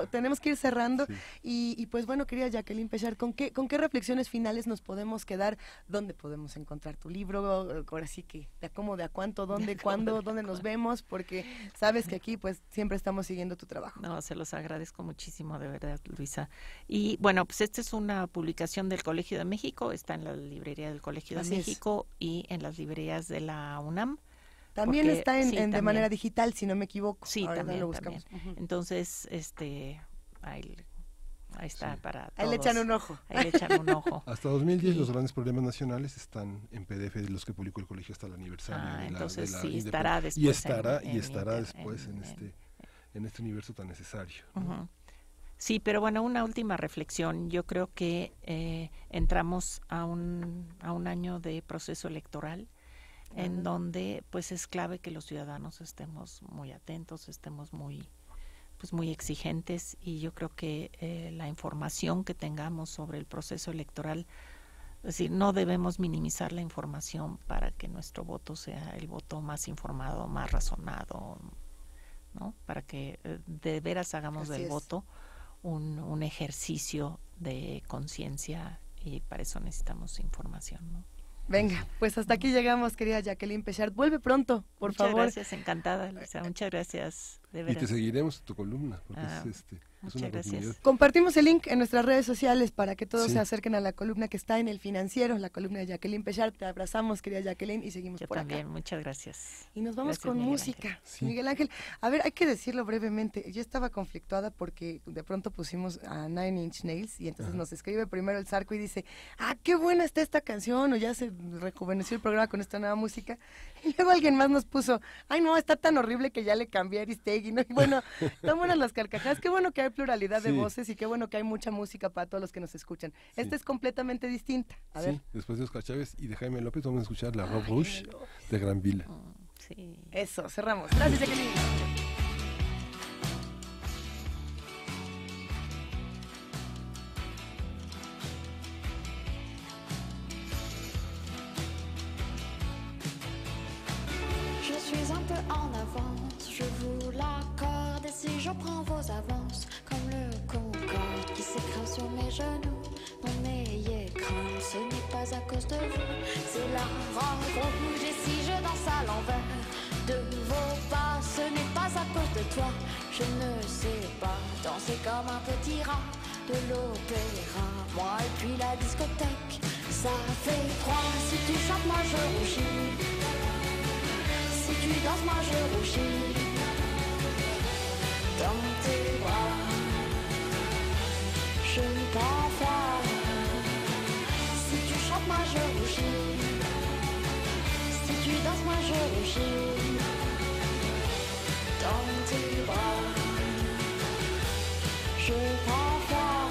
tenemos que ir cerrando. Y pues bueno, querida Jacqueline Pechard, ¿con qué reflexiones finales nos podemos quedar? ¿Dónde podemos encontrar tu libro? Ahora sí que, ¿de cómo, de a cuánto, dónde, cuándo, dónde nos vemos? Porque sabes que aquí pues siempre estamos siguiendo tu trabajo. No, se los agradezco muchísimo, de verdad, Luisa. Y bueno, pues esta es una publicación del Colegio de México, está en la librería del Colegio de México y en las librerías de la UNAM. También está de manera digital, si no me equivoco. Sí, también lo buscamos. Entonces, ahí está para todos. Ahí le echan un ojo. Ahí le echan un ojo. Hasta 2010 los grandes problemas nacionales están en PDF, de los que publicó el colegio hasta el aniversario. Entonces sí, estará después. Y estará después en este universo tan necesario, ¿no? Sí, pero bueno, una última reflexión. Yo creo que entramos a un año de proceso electoral, en donde pues es clave que los ciudadanos estemos muy atentos, estemos muy exigentes, y yo creo que la información que tengamos sobre el proceso electoral, es decir, no debemos minimizar la información para que nuestro voto sea el voto más informado, más razonado, ¿no? Para que de veras hagamos del voto un ejercicio de conciencia, y para eso necesitamos información, ¿no? Venga, pues hasta aquí llegamos, querida Jacqueline Pechard. Vuelve pronto, por favor. Muchas gracias, encantada, Luisa. Muchas gracias, de veras. Y te seguiremos tu columna, porque es una gracias. Compartimos el link en nuestras redes sociales para que todos se acerquen a la columna que está en El Financiero, la columna de Jacqueline Pechard. Te abrazamos, querida Jacqueline, y seguimos por acá. Yo también, muchas gracias. Y nos vamos con música. Miguel Ángel, a ver, hay que decirlo brevemente. Yo estaba conflictuada porque de pronto pusimos a Nine Inch Nails, y entonces nos escribe primero el Zarco y dice, qué buena está esta canción, o ya se rejuveneció el programa con esta nueva música. Y luego alguien más nos puso, ay no, está tan horrible que ya le cambié a Aristegui, ¿no? Y bueno, tan buenas las carcajadas. Qué bueno que hay pluralidad de voces, y qué bueno que hay mucha música para todos los que nos escuchan. Esta es completamente distinta. A ver. Después de Oscar Chávez y de Jaime López vamos a escuchar la Robe Rouge de Granville. Eso, cerramos. Gracias, Jacqueline. En avance, je vous l'accorde, et si je prends vos avances comme le Concorde qui s'écrase sur mes genoux, non n'ayez crainte, ce n'est pas à cause de vous, c'est la robe rouge. Et si je danse à l'envers de vos pas, ce n'est pas à cause de toi, je ne sais pas danser comme un petit rat de l'opéra. Moi et puis la discothèque, ça fait trois. Si tu chantes, moi je rougis. Si tu danses, moi je rougis. Dans tes bras, je ne t'en fais. danses, moi je rougis dans tes bras. Je prends froid.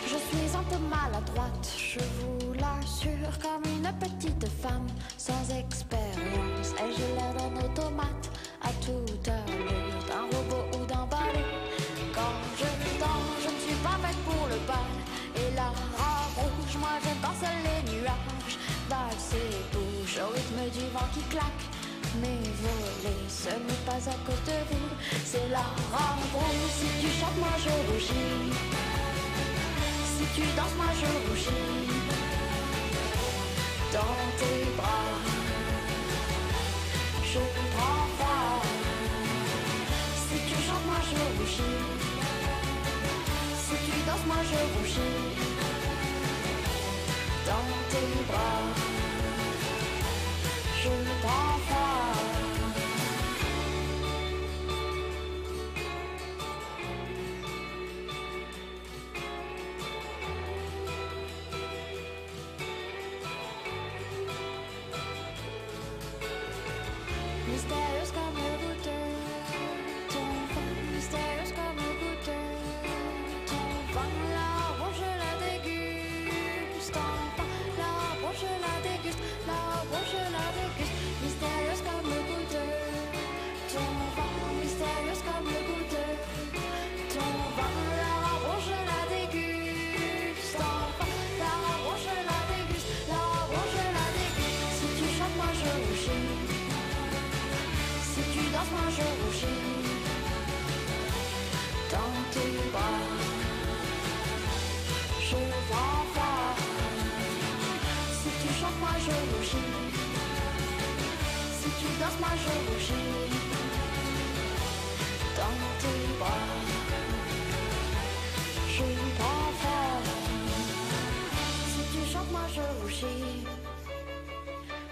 Je suis un peu maladroite, je vous l'assure, comme une petite femme sans expérience. Ai-je l'air d'un automate à toute allure, d'un robot ou d'un balai? Quand je danse, je ne suis pas faite pour le bal. Et la robe rouge, moi je danse les nuages. Valser bouge au rythme du vent qui claque. Mais voler, ce n'est pas à cause de vous, c'est la robe rouge. Si tu chantes, moi je rougis. Si tu danses, moi je rougis dans tes bras. Je prends froid. Si tu chantes, moi je rougis. Si tu danses, moi je rougis dans tes bras. Je prends froid. Mystérieuse comme le goûter, ton vin, mystérieuse comme le goûter, ton vin, la rouge je la déguste, ton vin, la rouge je la déguste, la rouge je la déguste, mystérieuse comme le goûter, ton vin, mystérieuse comme le goûter, ton vin, la rouge je la déguste, ton vin, la rouge je la déguste, la rouge je la déguste. Si tu chantes, moi je rougis. Si tu danses, moi je rougis dans tes bras. Je prends froid. Si tu chantes, moi je rougis. Si tu danses, moi je rougis dans tes bras. Je prends froid. Si tu chantes, moi je rougis.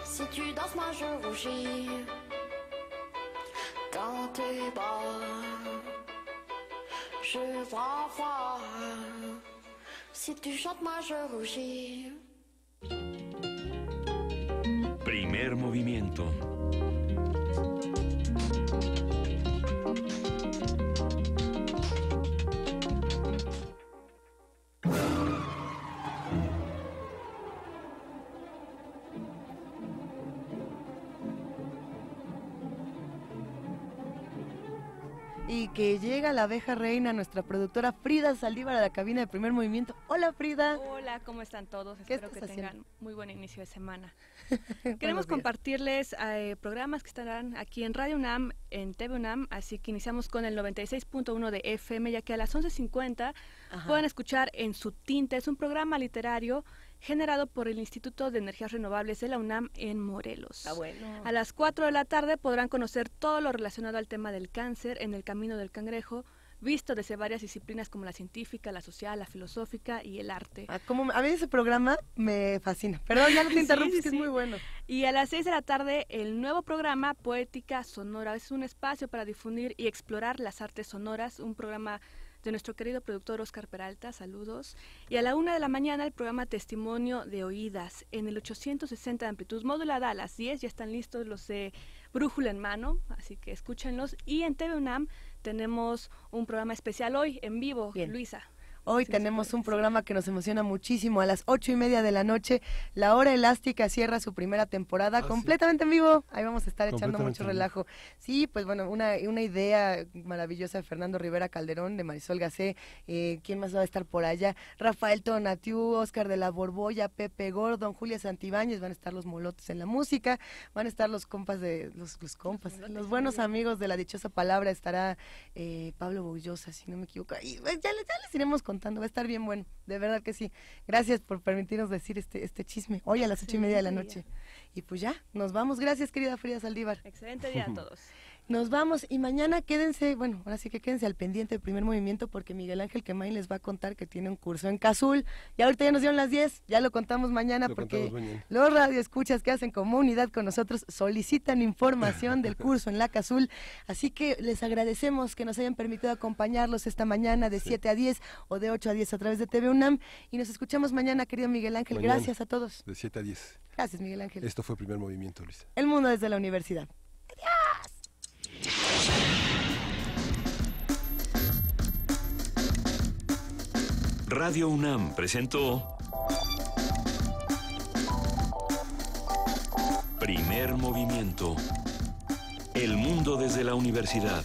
Si tu danses, moi je rougis dans tes bras. Je prends froid. Si tu chantes, moi je rougis. Primer movimiento. Y que llega la abeja reina, nuestra productora Frida Saldívar, a la cabina de Primer Movimiento. Hola, Frida. Hola, ¿cómo están todos? Espero que tengan muy buen inicio de semana. Queremos Queremos compartirles programas que estarán aquí en Radio UNAM, en TV UNAM, así que iniciamos con el 96.1 de FM, ya que a las 11:50 pueden escuchar En su Tinte. Es un programa literario generado por el Instituto de Energías Renovables de la UNAM en Morelos. A las 4 de la tarde podrán conocer todo lo relacionado al tema del cáncer en el Camino del Cangrejo, visto desde varias disciplinas como la científica, la social, la filosófica y el arte. A mí ese programa me fascina. Perdón, ya no te interrumpes, que es muy bueno. Y a las 6 de la tarde, el nuevo programa Poética Sonora. Es un espacio para difundir y explorar las artes sonoras, un programa de nuestro querido productor Oscar Peralta, saludos. Y a la 1 de la mañana el programa Testimonio de Oídas, en el 860 de amplitud modulada. A las 10 ya están listos los de Brújula en Mano, así que escúchenlos. Y en TV UNAM tenemos un programa especial hoy, en vivo. Bien. Luisa. Hoy tenemos un programa que nos emociona muchísimo. A las 8:30 de la noche, La Hora Elástica cierra su primera temporada completamente en vivo. Ahí vamos a estar echando mucho relajo. Sí, pues bueno, una idea maravillosa de Fernando Rivera Calderón, de Marisol Gacé. ¿Quién más va a estar por allá? Rafael Tonatiu, Oscar de la Borbolla, Pepe Gordon, Julia Santibáñez. Van a estar los molotes en la música. Van a estar los compas de los buenos amigos de La Dichosa Palabra. Estará Pablo Boullosa, si no me equivoco. Y ya les iremos contando, va a estar bien bueno, de verdad que sí. Gracias por permitirnos decir este chisme hoy a las 8:30 de la noche. Y pues ya, nos vamos. Gracias, querida Frida Saldívar. Excelente día a todos. Nos vamos y mañana quédense, bueno, ahora sí que quédense al pendiente del Primer Movimiento porque Miguel Ángel Quemain les va a contar que tiene un curso en Cazul. Y ahorita ya nos dieron las 10, ya lo contamos mañana porque los radioescuchas que hacen comunidad con nosotros solicitan información del curso en la Cazul. Así que les agradecemos que nos hayan permitido acompañarlos esta mañana de 7 a 10 o de 8 a 10 a través de TV UNAM. Y nos escuchamos mañana, querido Miguel Ángel. Mañana, gracias a todos. De 7 a 10. Gracias, Miguel Ángel. Esto fue Primer Movimiento, Luisa. El mundo desde la universidad. ¡Adiós! Radio UNAM presentó Primer Movimiento. El mundo desde la universidad.